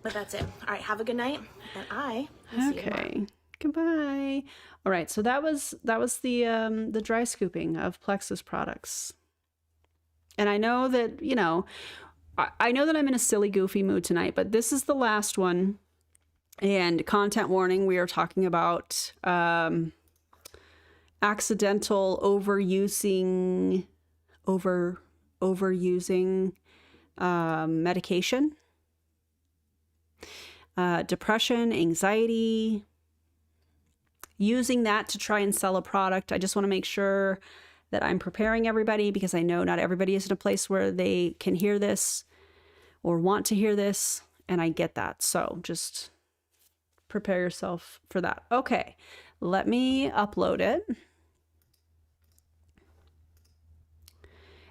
But that's it. All right, have a good night, and I will see you tomorrow. Okay. Goodbye. All right, so that was the dry scooping of Plexus products. And I know that, you know, I know that I'm in a silly, goofy mood tonight, but this is the last one. And content warning, we are talking about accidental overusing medication, depression, anxiety, using that to try and sell a product. I just want to make sure that I'm preparing everybody because I know not everybody is in a place where they can hear this or want to hear this, and I get that. So just prepare yourself for that. Okay, let me upload it.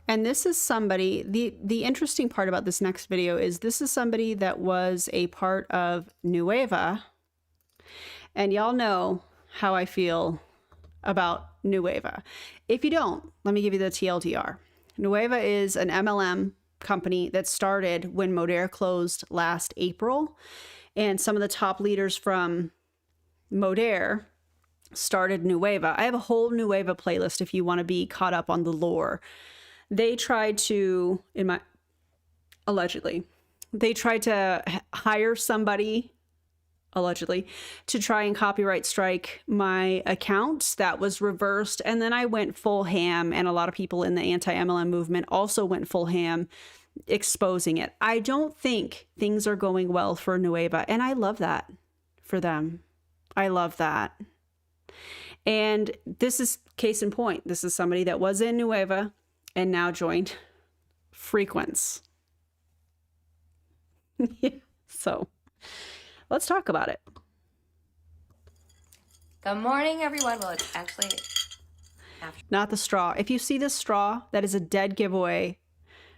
And this is somebody, the interesting part about this next video is this is somebody that was a part of Nueva. And y'all know how I feel about Nueva. If you don't, let me give you the TLDR. Nueva is an MLM company that started when Modere closed last April. And some of the top leaders from Modere started Nueva. I have a whole Nueva playlist if you want to be caught up on the lore. They tried to, allegedly, they tried to hire somebody, allegedly, to try and copyright strike my account. That was reversed. And then I went full ham, and a lot of people in the anti-MLM movement also went full ham, exposing it. I don't think things are going well for Nueva, and I love that for them. I love that. And this is case in point. This is somebody that was in Nueva and now joined Frequence. Yeah. So let's talk about it. Good morning, everyone. Well, it's actually after. Not the straw. If you see this straw, that is a dead giveaway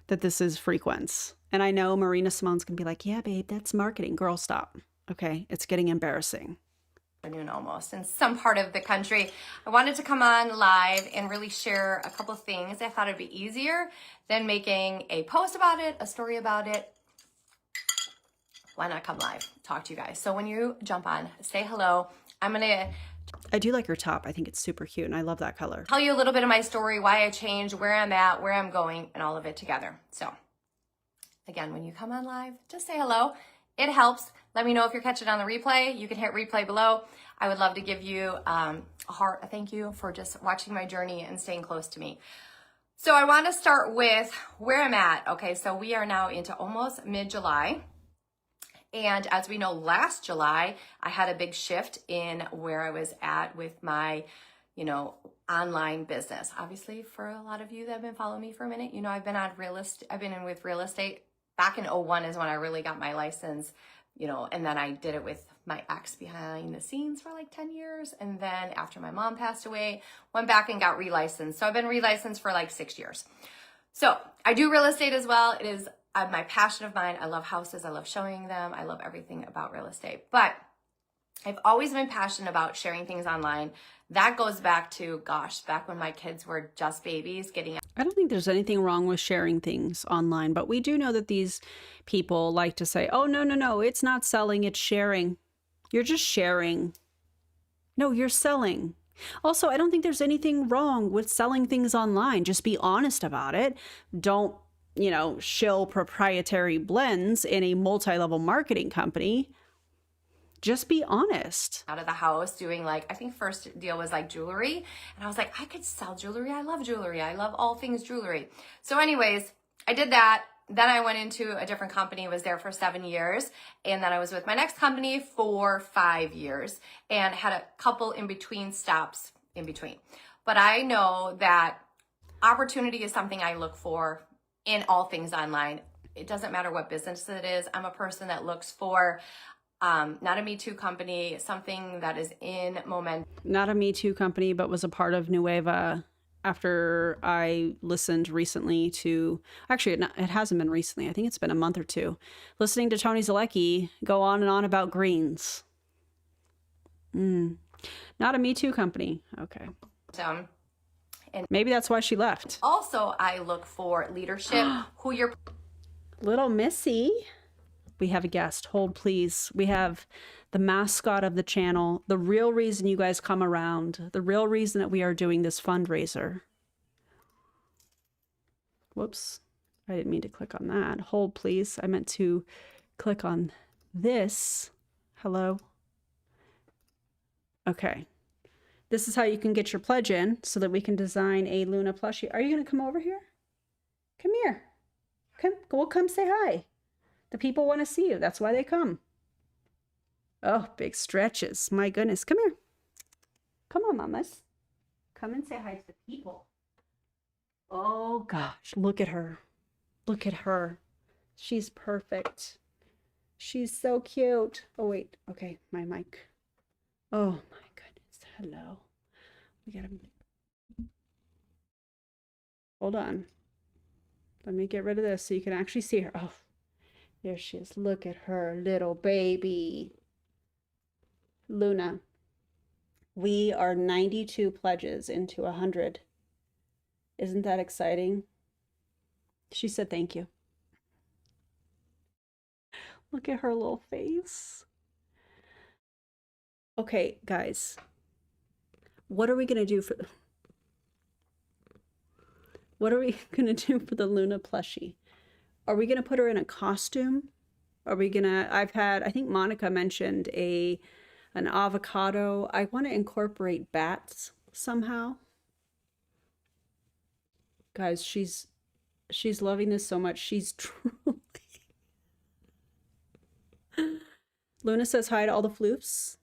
that this is Frequence. And I know Marina Simone's going to be like, yeah, babe, that's marketing. Girl, stop. Okay, it's getting embarrassing. Afternoon almost in some part of the country. I wanted to come on live and really share a couple of things. I thought it'd be easier than making a post about it, a story about it. Why not come live, talk to you guys? So when you jump on, say hello. I do like your top. I think it's super cute, and I love that color. Tell you a little bit of my story, why I changed, where I'm at, where I'm going, and all of it together. So again, when you come on live, just say hello. It helps. Let me know if you're catching on the replay. You can hit replay below. I would love to give you a thank you for just watching my journey and staying close to me. So I want to start with where I'm at. Okay, so we are now into almost mid-July. And as we know, last July, I had a big shift in where I was at with my, online business. Obviously, for a lot of you that have been following me for a minute, I've been in with real estate. Back in 2001 is when I really got my license, and then I did it with my ex behind the scenes for like 10 years. And then after my mom passed away, went back and got relicensed. So I've been relicensed for like 6 years. So I do real estate as well. It is my passion of mine. I love houses. I love showing them. I love everything about real estate. But I've always been passionate about sharing things online. That goes back to, back when my kids were just babies getting out. I don't think there's anything wrong with sharing things online, but we do know that these people like to say, oh, no, it's not selling, it's sharing. You're just sharing. No, you're selling. Also, I don't think there's anything wrong with selling things online. Just be honest about it. Don't, shill proprietary blends in a multi-level marketing company. Just be honest. Out of the house doing I think first deal was jewelry. And I was like, I could sell jewelry. I love jewelry. I love all things jewelry. So anyways, I did that. Then I went into a different company, was there for 7 years. And then I was with my next company for 5 years and had a couple in between stops in between. But I know that opportunity is something I look for in all things online. It doesn't matter what business it is. I'm a person that looks for not a Me Too company, something that is in momentum. Not a Me Too company, but was a part of Nueva after I listened recently to, actually, it hasn't been recently. I think it's been a month or two, listening to Tony Zalecki go on and on about greens. Not a Me Too company. Okay. And maybe that's why she left. Also, I look for leadership, who you're... Little Missy. We have a guest. Hold, please. We have the mascot of the channel, the real reason you guys come around, the real reason that we are doing this fundraiser. Whoops. I didn't mean to click on that. Hold, please. I meant to click on this. Hello. Okay. This is how you can get your pledge in so that we can design a Luna plushie. Are you going to come over here? Come here. Come say hi. The people want to see you. That's why they come. Oh, big stretches. My goodness. Come here. Come on, mamas. Come and say hi to the people. Oh, gosh. Look at her. Look at her. She's perfect. She's so cute. Oh, wait. Okay, my mic. Oh, my goodness. Hello. We got to... Hold on. Let me get rid of this so you can actually see her. Oh, there she is. Look at her little baby. Luna. We are 92 pledges into 100. Isn't that exciting? She said thank you. Look at her little face. Okay, guys. What are we going to do for the Luna plushie? Are we going to put her in a costume? Are we going to, I think Monica mentioned an avocado. I want to incorporate bats somehow. Guys, she's loving this so much. She's truly. Luna says hi to all the floofs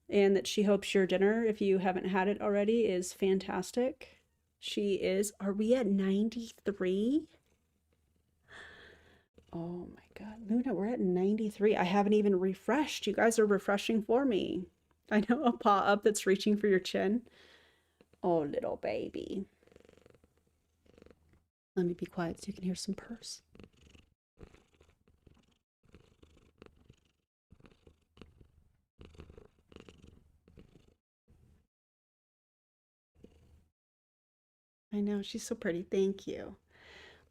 and that she hopes your dinner, if you haven't had it already, is fantastic. She is. Are we at 93? Oh my God, Luna, we're at 93. I haven't even refreshed. You guys are refreshing for me. I know a paw up that's reaching for your chin. Oh, little baby. Let me be quiet so you can hear some purrs. I know, she's so pretty. Thank you.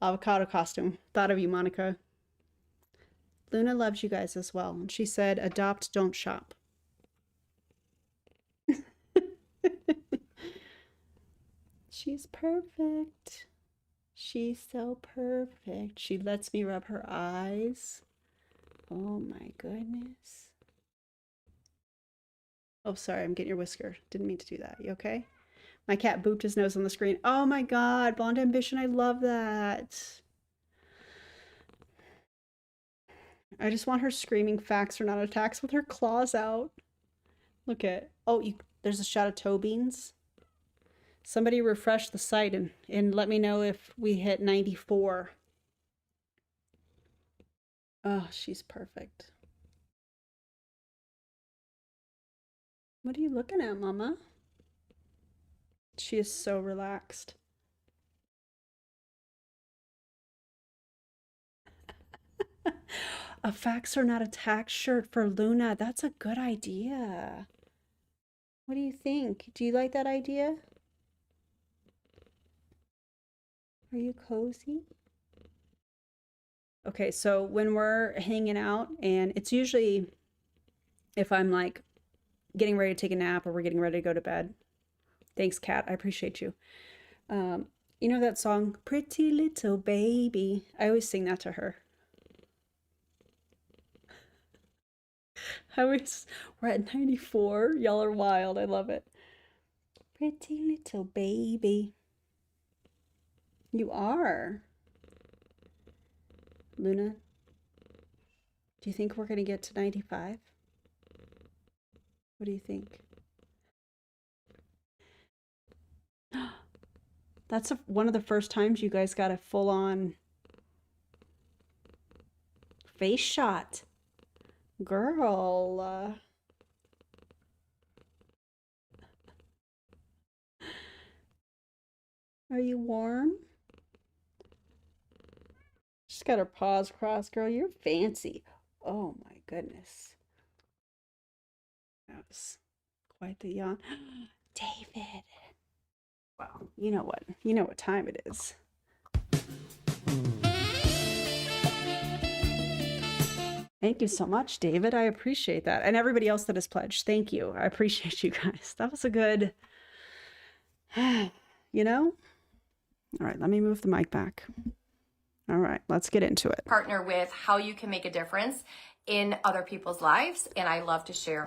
Avocado costume. Thought of you, Monica. Luna loves you guys as well. And she said, adopt, don't shop. She's perfect. She's so perfect. She lets me rub her eyes. Oh my goodness. Oh, sorry, I'm getting your whisker. Didn't mean to do that. You okay? My cat booped his nose on the screen. Oh my God, Blonde Ambition, I love that. I just want her screaming facts are not attacks with her claws out. Look at, oh, there's a shot of toe beans. Somebody refresh the site and let me know if we hit 94. Oh, she's perfect. What are you looking at, Mama? She is so relaxed. A facts are not attack shirt for Luna. That's a good idea. What do you think? Do you like that idea? Are you cozy? Okay, so when we're hanging out, and it's usually if I'm like getting ready to take a nap or we're getting ready to go to bed. Thanks, Kat. I appreciate you. You know that song, Pretty Little Baby? I always sing that to her. We're at 94. Y'all are wild. I love it. Pretty little baby. You are. Luna, do you think we're going to get to 95? What do you think? That's one of the first times you guys got a full-on face shot. Girl. Are you warm? She's got her paws crossed, girl. You're fancy. Oh my goodness. That was quite the yawn. David. Well, you know what? You know what time it is. Thank you so much, David. I appreciate that. And everybody else that has pledged. Thank you. I appreciate you guys. That was a good, you know? All right, let me move the mic back. All right, let's get into it. Partner with how you can make a difference in other people's lives. And I love to share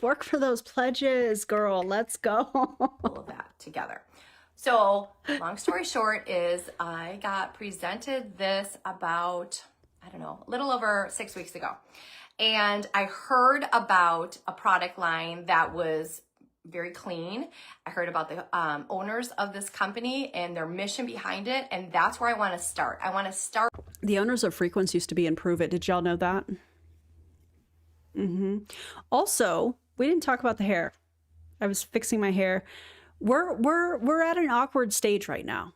Work for those pledges, girl. Let's go. all of that together. So long story short is I got presented this about, I don't know, a little over 6 weeks ago. And I heard about a product line that was very clean. I heard about the owners of this company and their mission behind it. And that's where I want to start. I want to start. The owners of Frequence used to be in Prove It. Did y'all know that? Also, we didn't talk about the hair. I was fixing my hair. We're at an awkward stage right now.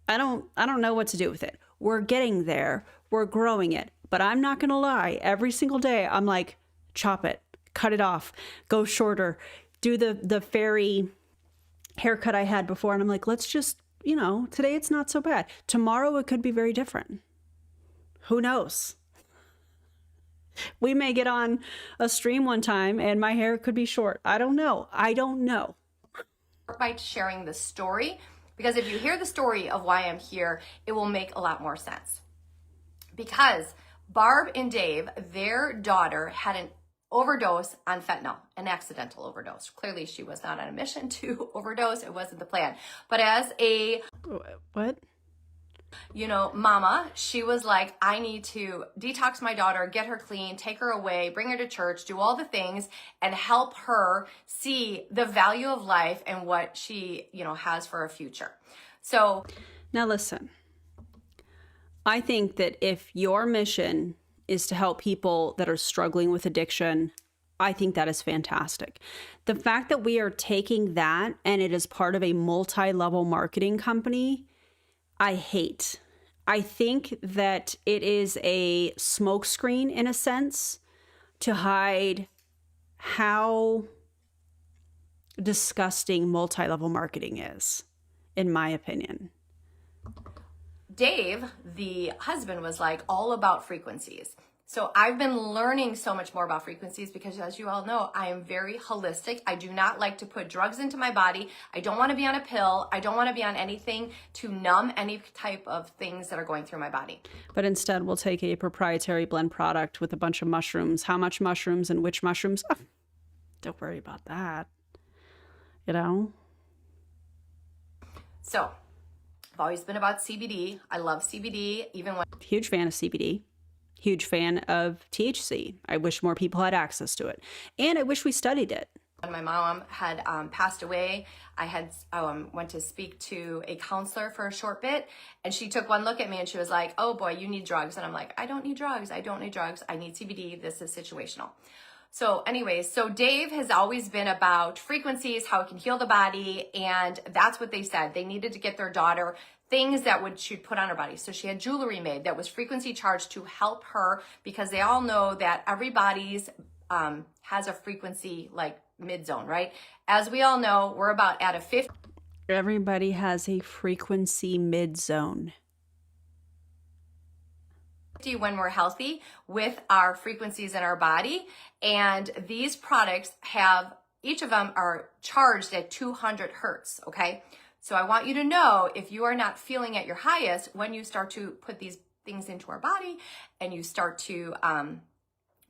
I don't know what to do with it. We're getting there. We're growing it. But I'm not going to lie. Every single day, I'm like, chop it, cut it off, go shorter, do the fairy haircut I had before. And I'm like, let's just, today it's not so bad. Tomorrow it could be very different. Who knows? We may get on a stream one time and my hair could be short. I don't know. By sharing the story, because if you hear the story of why I'm here, it will make a lot more sense. Because Barb and Dave, their daughter, had an overdose on fentanyl, an accidental overdose. Clearly, she was not on a mission to overdose. It wasn't the plan. But as a what? Mama, she was like, I need to detox my daughter, get her clean, take her away, bring her to church, do all the things, and help her see the value of life and what she, has for a future. So now listen, I think that if your mission is to help people that are struggling with addiction, I think that is fantastic. The fact that we are taking that and it is part of a multi-level marketing company, I hate. I think that it is a smokescreen in a sense to hide how disgusting multi-level marketing is, in my opinion. Dave, the husband, was like all about frequencies. So I've been learning so much more about frequencies because, as you all know, I am very holistic. I do not like to put drugs into my body. I don't want to be on a pill. I don't want to be on anything to numb any type of things that are going through my body. But instead, we'll take a proprietary blend product with a bunch of mushrooms. How much mushrooms and which mushrooms? Oh, don't worry about that. So I've always been about CBD. I love CBD, even when... Huge fan of CBD. Huge fan of THC. I wish more people had access to it. And I wish we studied it. When my mom had passed away, I had went to speak to a counselor for a short bit, and she took one look at me and she was like, oh boy, you need drugs. And I'm like, I don't need drugs. I don't need drugs. I need CBD. This is situational. So anyways, so Dave has always been about frequencies, how it can heal the body. And that's what they said. They needed to get their daughter things that she'd put on her body. So she had jewelry made that was frequency charged to help her, because they all know that everybody's has a frequency like mid-zone, right? As we all know, we're about at a 50. Everybody has a frequency mid-zone. When we're healthy with our frequencies in our body. And these products have, each of them are charged at 200 hertz, okay? So I want you to know, if you are not feeling at your highest, when you start to put these things into our body and you start to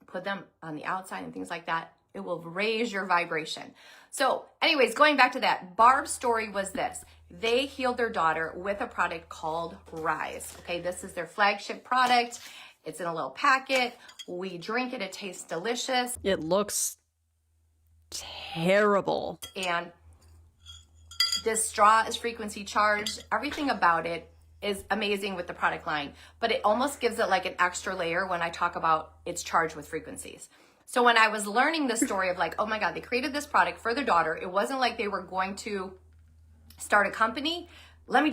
put them on the outside and things like that, it will raise your vibration. So anyways, going back to that, Barb's story was this. They healed their daughter with a product called Rise. Okay, this is their flagship product. It's in a little packet. We drink it. It tastes delicious. It looks terrible. And this straw is frequency charged. Everything about it is amazing with the product line, but it almost gives it like an extra layer when I talk about it's charged with frequencies. So when I was learning the story of like, oh my God, they created this product for their daughter. It wasn't like they were going to start a company. Let me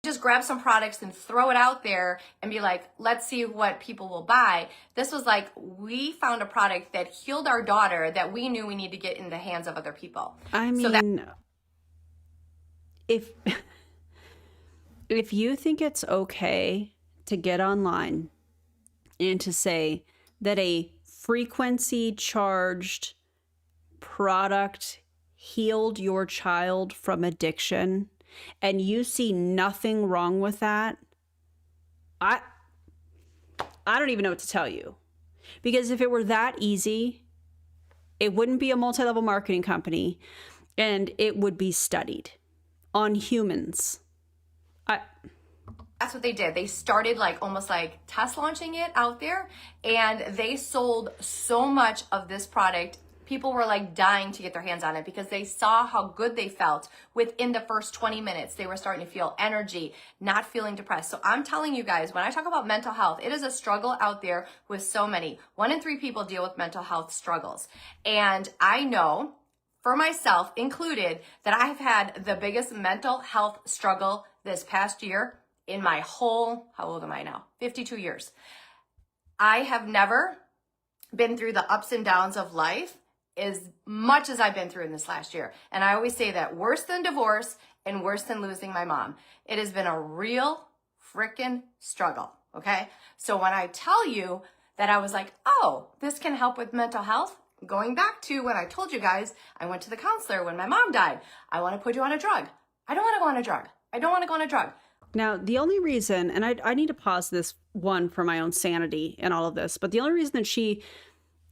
just grab some products and throw it out there and be like, let's see what people will buy. This was like, we found a product that healed our daughter that we knew we need to get in the hands of other people. I mean, if you think it's okay to get online and to say that a frequency charged product healed your child from addiction and you see nothing wrong with that, I don't even know what to tell you. Because if it were that easy, it wouldn't be a multi-level marketing company and it would be studied on humans. That's what they did. They started like almost like test launching it out there, and they sold so much of this product. People were like dying to get their hands on it because they saw how good they felt within the first 20 minutes. They were starting to feel energy, not feeling depressed. So I'm telling you guys, when I talk about mental health, it is a struggle out there with so many. 1 in 3 people deal with mental health struggles. And I know, for myself included, that I have had the biggest mental health struggle this past year in my whole, how old am I now? 52 years. I have never been through the ups and downs of life as much as I've been through in this last year. And I always say that worse than divorce and worse than losing my mom. It has been a real freaking struggle, okay? So when I tell you that I was like, oh, this can help with mental health, going back to when I told you guys, I went to the counselor when my mom died. I want to put you on a drug. I don't want to go on a drug. I don't want to go on a drug. Now, the only reason, and I need to pause this one for my own sanity and all of this, but the only reason that she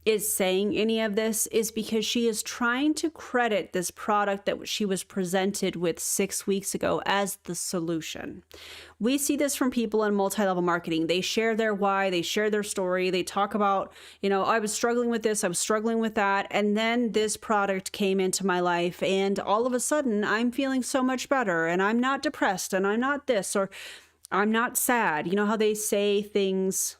is saying any of this is because she is trying to credit this product that she was presented with 6 weeks ago as the solution. We see this from people in multi-level marketing. They share their why, they share their story, they talk about, I was struggling with this, I was struggling with that, and then this product came into my life, and all of a sudden I'm feeling so much better, and I'm not depressed, and I'm not this, or I'm not sad. You know how they say things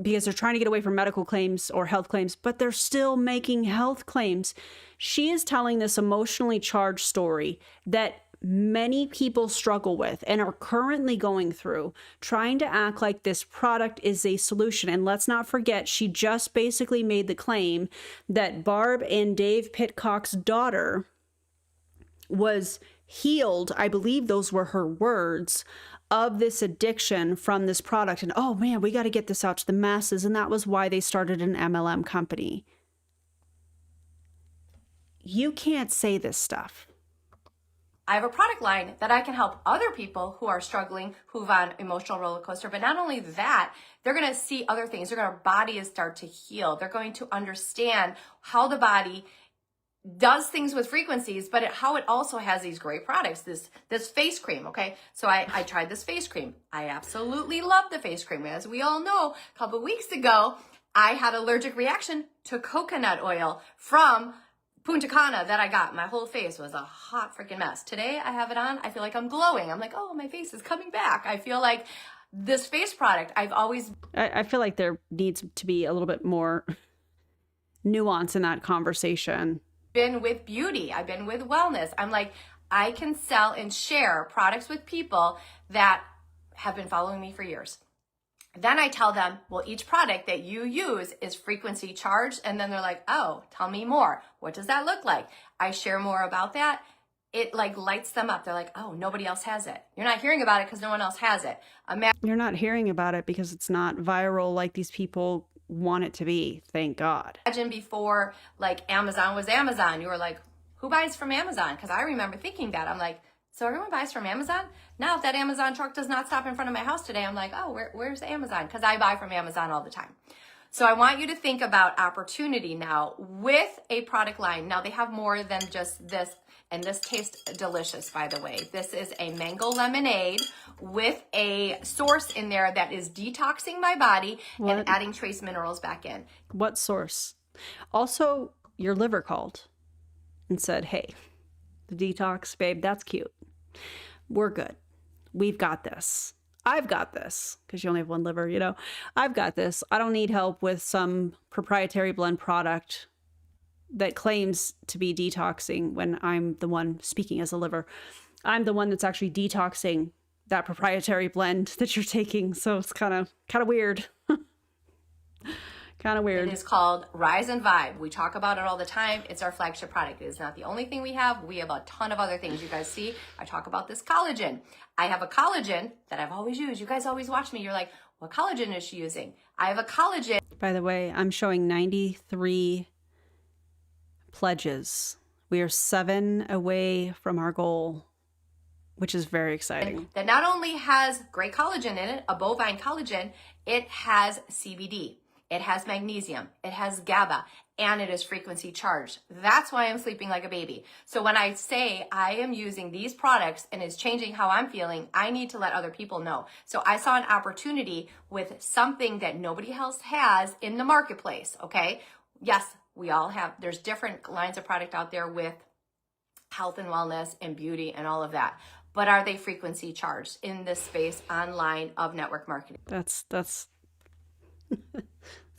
because they're trying to get away from medical claims or health claims, but they're still making health claims. She is telling this emotionally charged story that many people struggle with and are currently going through, trying to act like this product is a solution. And let's not forget, she just basically made the claim that Barb and Dave Pitcock's daughter was healed, I believe those were her words, of this addiction from this product. And oh man, we got to get this out to the masses. And that was why they started an MLM company. You can't say this stuff. I have a product line that I can help other people who are struggling, who've on emotional roller coaster. But not only that, they're going to see other things. Their body is start to heal. They're going to understand how the body does things with frequencies, but how it also has these great products, this face cream, okay? So I tried this face cream. I absolutely love the face cream. As we all know, a couple of weeks ago, I had an allergic reaction to coconut oil from Punta Cana that I got. My whole face was a hot freaking mess. Today I have it on. I feel like I'm glowing. I'm like, oh, my face is coming back. I feel like this face product, I feel like there needs to be a little bit more nuance in that conversation. Been with beauty. I've been with wellness. I'm like, I can sell and share products with people that have been following me for years. Then I tell them, well, each product that you use is frequency charged. And then they're like, oh, tell me more. What does that look like? I share more about that. It like lights them up. They're like, oh, nobody else has it. You're not hearing about it because no one else has it. You're not hearing about it because it's not viral like these people want it to be. Thank God. Imagine before like Amazon was Amazon. You were like, who buys from Amazon? Because I remember thinking that. I'm like, so everyone buys from Amazon? Now if that Amazon truck does not stop in front of my house today, I'm like, oh, where's Amazon? Because I buy from Amazon all the time. So I want you to think about opportunity now with a product line. Now they have more than just this, and this tastes delicious, by the way. This is a mango lemonade with a source in there that is detoxing my body and adding trace minerals back in. What source? Also, your liver called and said, hey, the detox, babe, that's cute. We're good. We've got this. I've got this, because you only have one liver, I've got this. I don't need help with some proprietary blend product that claims to be detoxing when I'm the one speaking as a liver. I'm the one that's actually detoxing that proprietary blend that you're taking. So it's kind of weird. Kind of weird. It is called Rise and Vibe. We talk about it all the time. It's our flagship product. It is not the only thing we have. We have a ton of other things. You guys see, I talk about this collagen. I have a collagen that I've always used. You guys always watch me. You're like, what collagen is she using? I have a collagen. By the way, I'm showing 93 pledges. We are 7 away from our goal, which is very exciting. That not only has great collagen in it, a bovine collagen, it has CBD. It has magnesium, it has GABA, and it is frequency charged. That's why I'm sleeping like a baby. So when I say I am using these products and it's changing how I'm feeling, I need to let other people know. So I saw an opportunity with something that nobody else has in the marketplace, okay? Yes, we all have, there's different lines of product out there with health and wellness and beauty and all of that. But are they frequency charged in this space online of network marketing? That's that's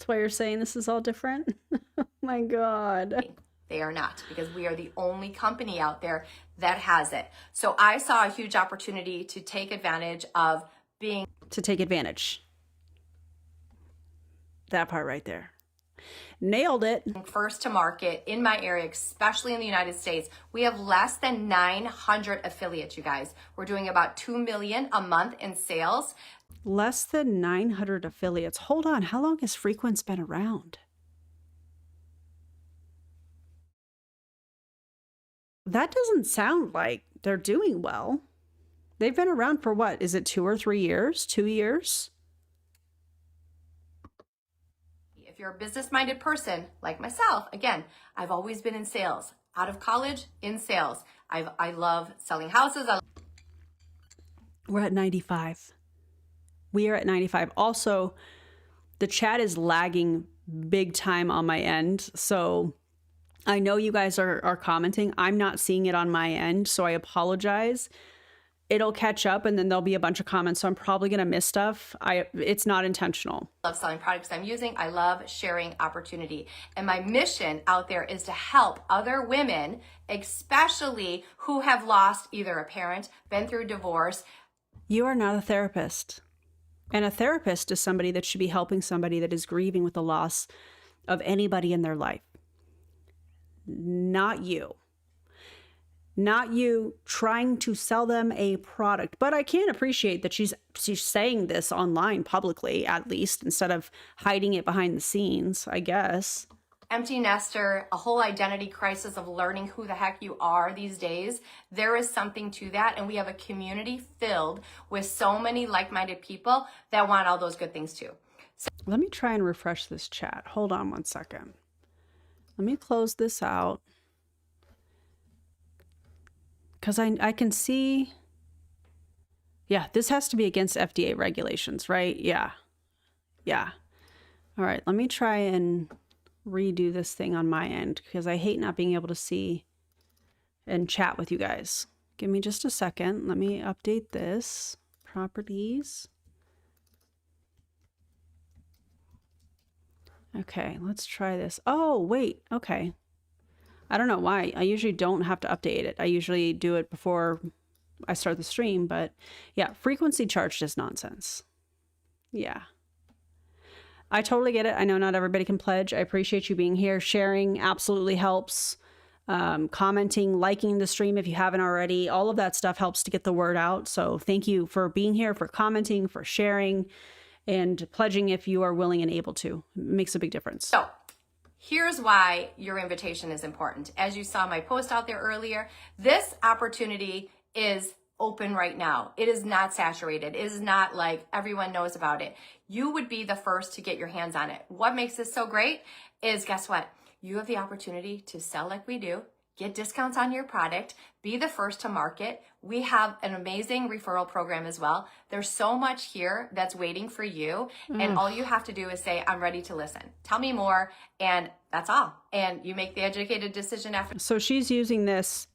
why you're saying this is all different? Oh my God. They are not, because we are the only company out there that has it. So I saw a huge opportunity to take advantage of being to take advantage. That part right there. Nailed it. first to market in my area, especially in the United States. We have less than 900 affiliates, you guys. We're doing about 2 million a month in sales. Less than 900 affiliates. Hold on. How long has Frequence been around? That doesn't sound like they're doing well. They've been around for what? Is it 2 or 3 years? 2 years? If you're a business-minded person like myself, again, I've always been in sales. Out of college, in sales. I love selling houses. We're at 95. We are at 95. Also, the chat is lagging big time on my end. So I know you guys are commenting. I'm not seeing it on my end, so I apologize. It'll catch up and then there'll be a bunch of comments. So I'm probably going to miss stuff. It's not intentional. I love selling products I'm using. I love sharing opportunity. And my mission out there is to help other women, especially who have lost either a parent, been through divorce. You are not a therapist. And a therapist is somebody that should be helping somebody that is grieving with the loss of anybody in their life. Not you. Not you trying to sell them a product. But I can appreciate that she's saying this online publicly, at least, instead of hiding it behind the scenes, I guess. Empty nester, a whole identity crisis of learning who the heck you are these days. There is something to that. And we have a community filled with so many like-minded people that want all those good things too. Let me try and refresh this chat. Hold on one second. Let me close this out. Because I can see, yeah, this has to be against FDA regulations, right? Yeah. Yeah. All right, let me try and redo this thing on my end because I hate not being able to see and chat with you guys. Give me just a second. Let me update this. Properties. Okay, let's try this. Oh, wait. Okay. I don't know why. I usually don't have to update it. I usually do it before I start the stream, but yeah, frequency charged is nonsense. Yeah. I totally get it. I know not everybody can pledge. I appreciate you being here. Sharing absolutely helps. Commenting, liking the stream if you haven't already. All of that stuff helps to get the word out. So thank you for being here, for commenting, for sharing, and pledging if you are willing and able to. It makes a big difference. So here's why your invitation is important. As you saw my post out there earlier, this opportunity is open right now. It is not saturated. It is not like everyone knows about it. You would be the first to get your hands on it. What makes this so great is, guess what? You have the opportunity to sell like we do, get discounts on your product, be the first to market. We have an amazing referral program as well. There's so much here that's waiting for you. And all you have to do is say, I'm ready to listen. Tell me more. And that's all. And you make the educated decision after. So she's using this,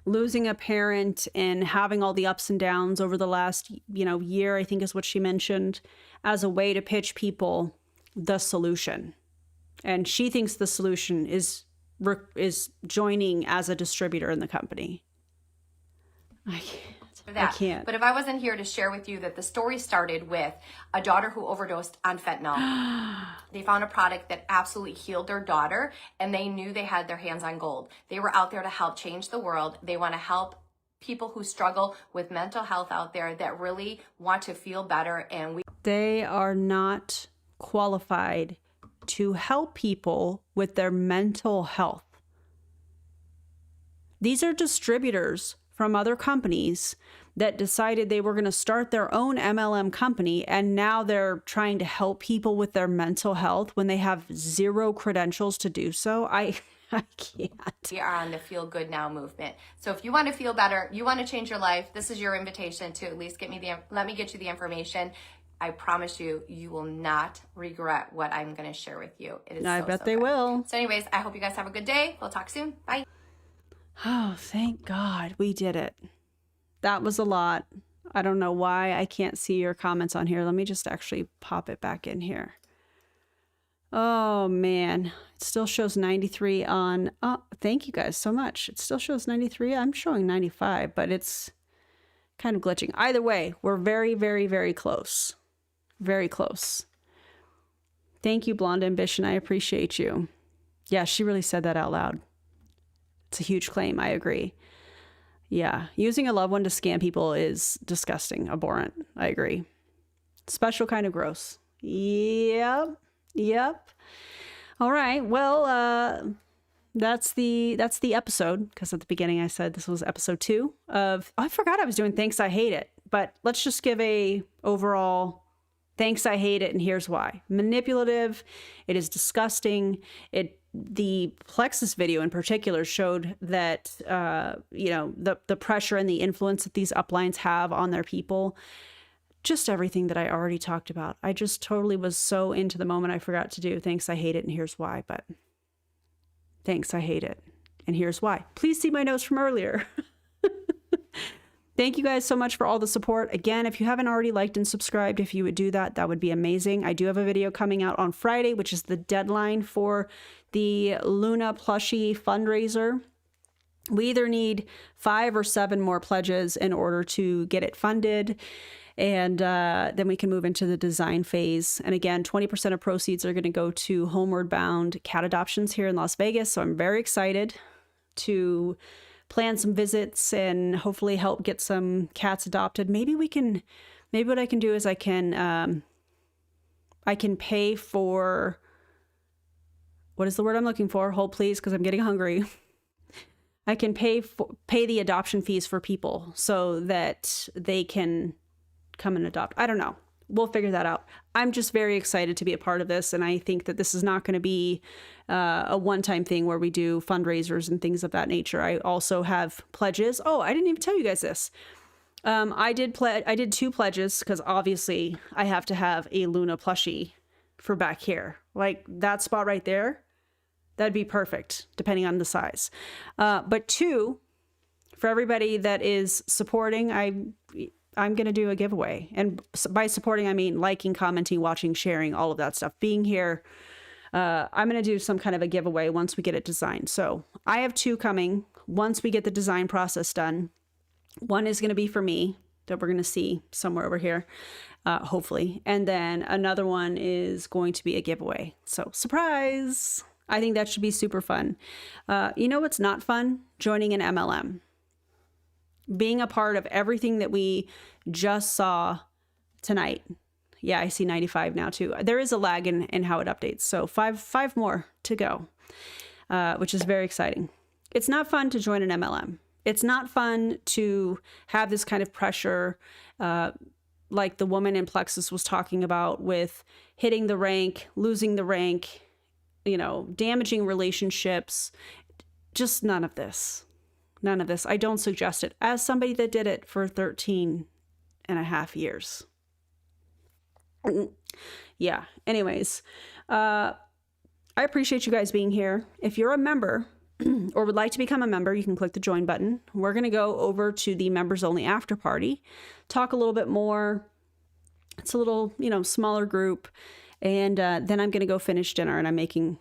losing a parent and having all the ups and downs over the last, year, I think is what she mentioned, as a way to pitch people the solution. And she thinks the solution is joining as a distributor in the company. I can't. But if I wasn't here to share with you that the story started with a daughter who overdosed on fentanyl. They found a product that absolutely healed their daughter, and they knew they had their hands on gold. They were out there to help change the world. They want to help people who struggle with mental health out there that really want to feel better. And they are not qualified to help people with their mental health. These are distributors from other companies that decided they were going to start their own MLM company, and now they're trying to help people with their mental health when they have zero credentials to do so. I can't. We are on the Feel Good Now movement. So if you want to feel better, you want to change your life, this is your invitation to at least let me get you the information. I promise you, you will not regret what I'm going to share with you. It is I so, bet so they good. will. So anyways, I hope you guys have a good day. We'll talk soon. Bye. Oh, thank God we did it. That was a lot. I don't know why I can't see your comments on here. Let me just actually pop it back in here. Oh, man. It still shows 93 on... Oh, thank you guys so much. It still shows 93. I'm showing 95, but it's kind of glitching. Either way, we're very, very, very close. Very close. Thank you, Blonde Ambition. I appreciate you. Yeah, she really said that out loud. It's a huge claim. I agree. Yeah, using a loved one to scam people is disgusting, abhorrent. I agree. Special kind of gross. Yep. Yep. All right. Well, that's the episode, because at the beginning I said this was episode 2 of, I forgot I was doing Thanks I Hate It, but let's just give a overall thanks I hate it, and here's why. Manipulative. It is disgusting. The Plexus video in particular showed that, the pressure and the influence that these uplines have on their people. Just everything that I already talked about. I just totally was so into the moment I forgot to do Thanks I Hate It, and here's why. But thanks I hate it, and here's why. Please see my notes from earlier. Thank you guys so much for all the support. Again, if you haven't already liked and subscribed, if you would do that, that would be amazing. I do have a video coming out on Friday, which is the deadline for the Luna Plushie fundraiser. We either need 5 or 7 more pledges in order to get it funded. And then we can move into the design phase. And again, 20% of proceeds are going to go to Homeward Bound cat adoptions here in Las Vegas. So I'm very excited to plan some visits and hopefully help get some cats adopted. Maybe what I can do is I can pay for, what is the word I'm looking for? Hold please, because I'm getting hungry. I can pay the adoption fees for people so that they can come and adopt. I don't know. We'll figure that out. I'm just very excited to be a part of this. And I think that this is not going to be a one-time thing where we do fundraisers and things of that nature. I also have pledges. Oh, I didn't even tell you guys this. I did 2 pledges because obviously I have to have a Luna plushie for back here. Like that spot right there, that'd be perfect depending on the size. But 2, for everybody that is supporting, I'm going to do a giveaway. And by supporting, I mean liking, commenting, watching, sharing, all of that stuff. Being here, I'm going to do some kind of a giveaway once we get it designed. So I have 2 coming once we get the design process done. One is going to be for me that we're going to see somewhere over here, hopefully. And then another one is going to be a giveaway. So surprise! I think that should be super fun. You know what's not fun? Joining an MLM. Being a part of everything that we just saw tonight. Yeah, I see 95 now too. There is a lag in how it updates. So five more to go, which is very exciting. It's not fun to join an MLM. It's not fun to have this kind of pressure, like the woman in Plexus was talking about, with hitting the rank, losing the rank, damaging relationships. Just none of this. None of this. I don't suggest it as somebody that did it for 13 and a half years. Yeah. Anyways, I appreciate you guys being here. If you're a member or would like to become a member, you can click the join button. We're going to go over to the members only after party, talk a little bit more. It's a little, smaller group. And then I'm going to go finish dinner, and I'm making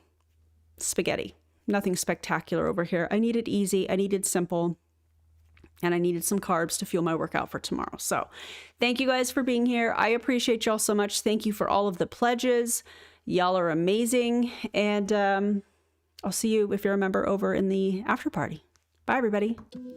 spaghetti. Nothing spectacular over here. I needed easy. I needed simple. And I needed some carbs to fuel my workout for tomorrow. So thank you guys for being here. I appreciate y'all so much. Thank you for all of the pledges. Y'all are amazing. And I'll see you, if you're a member, over in the after party. Bye, everybody.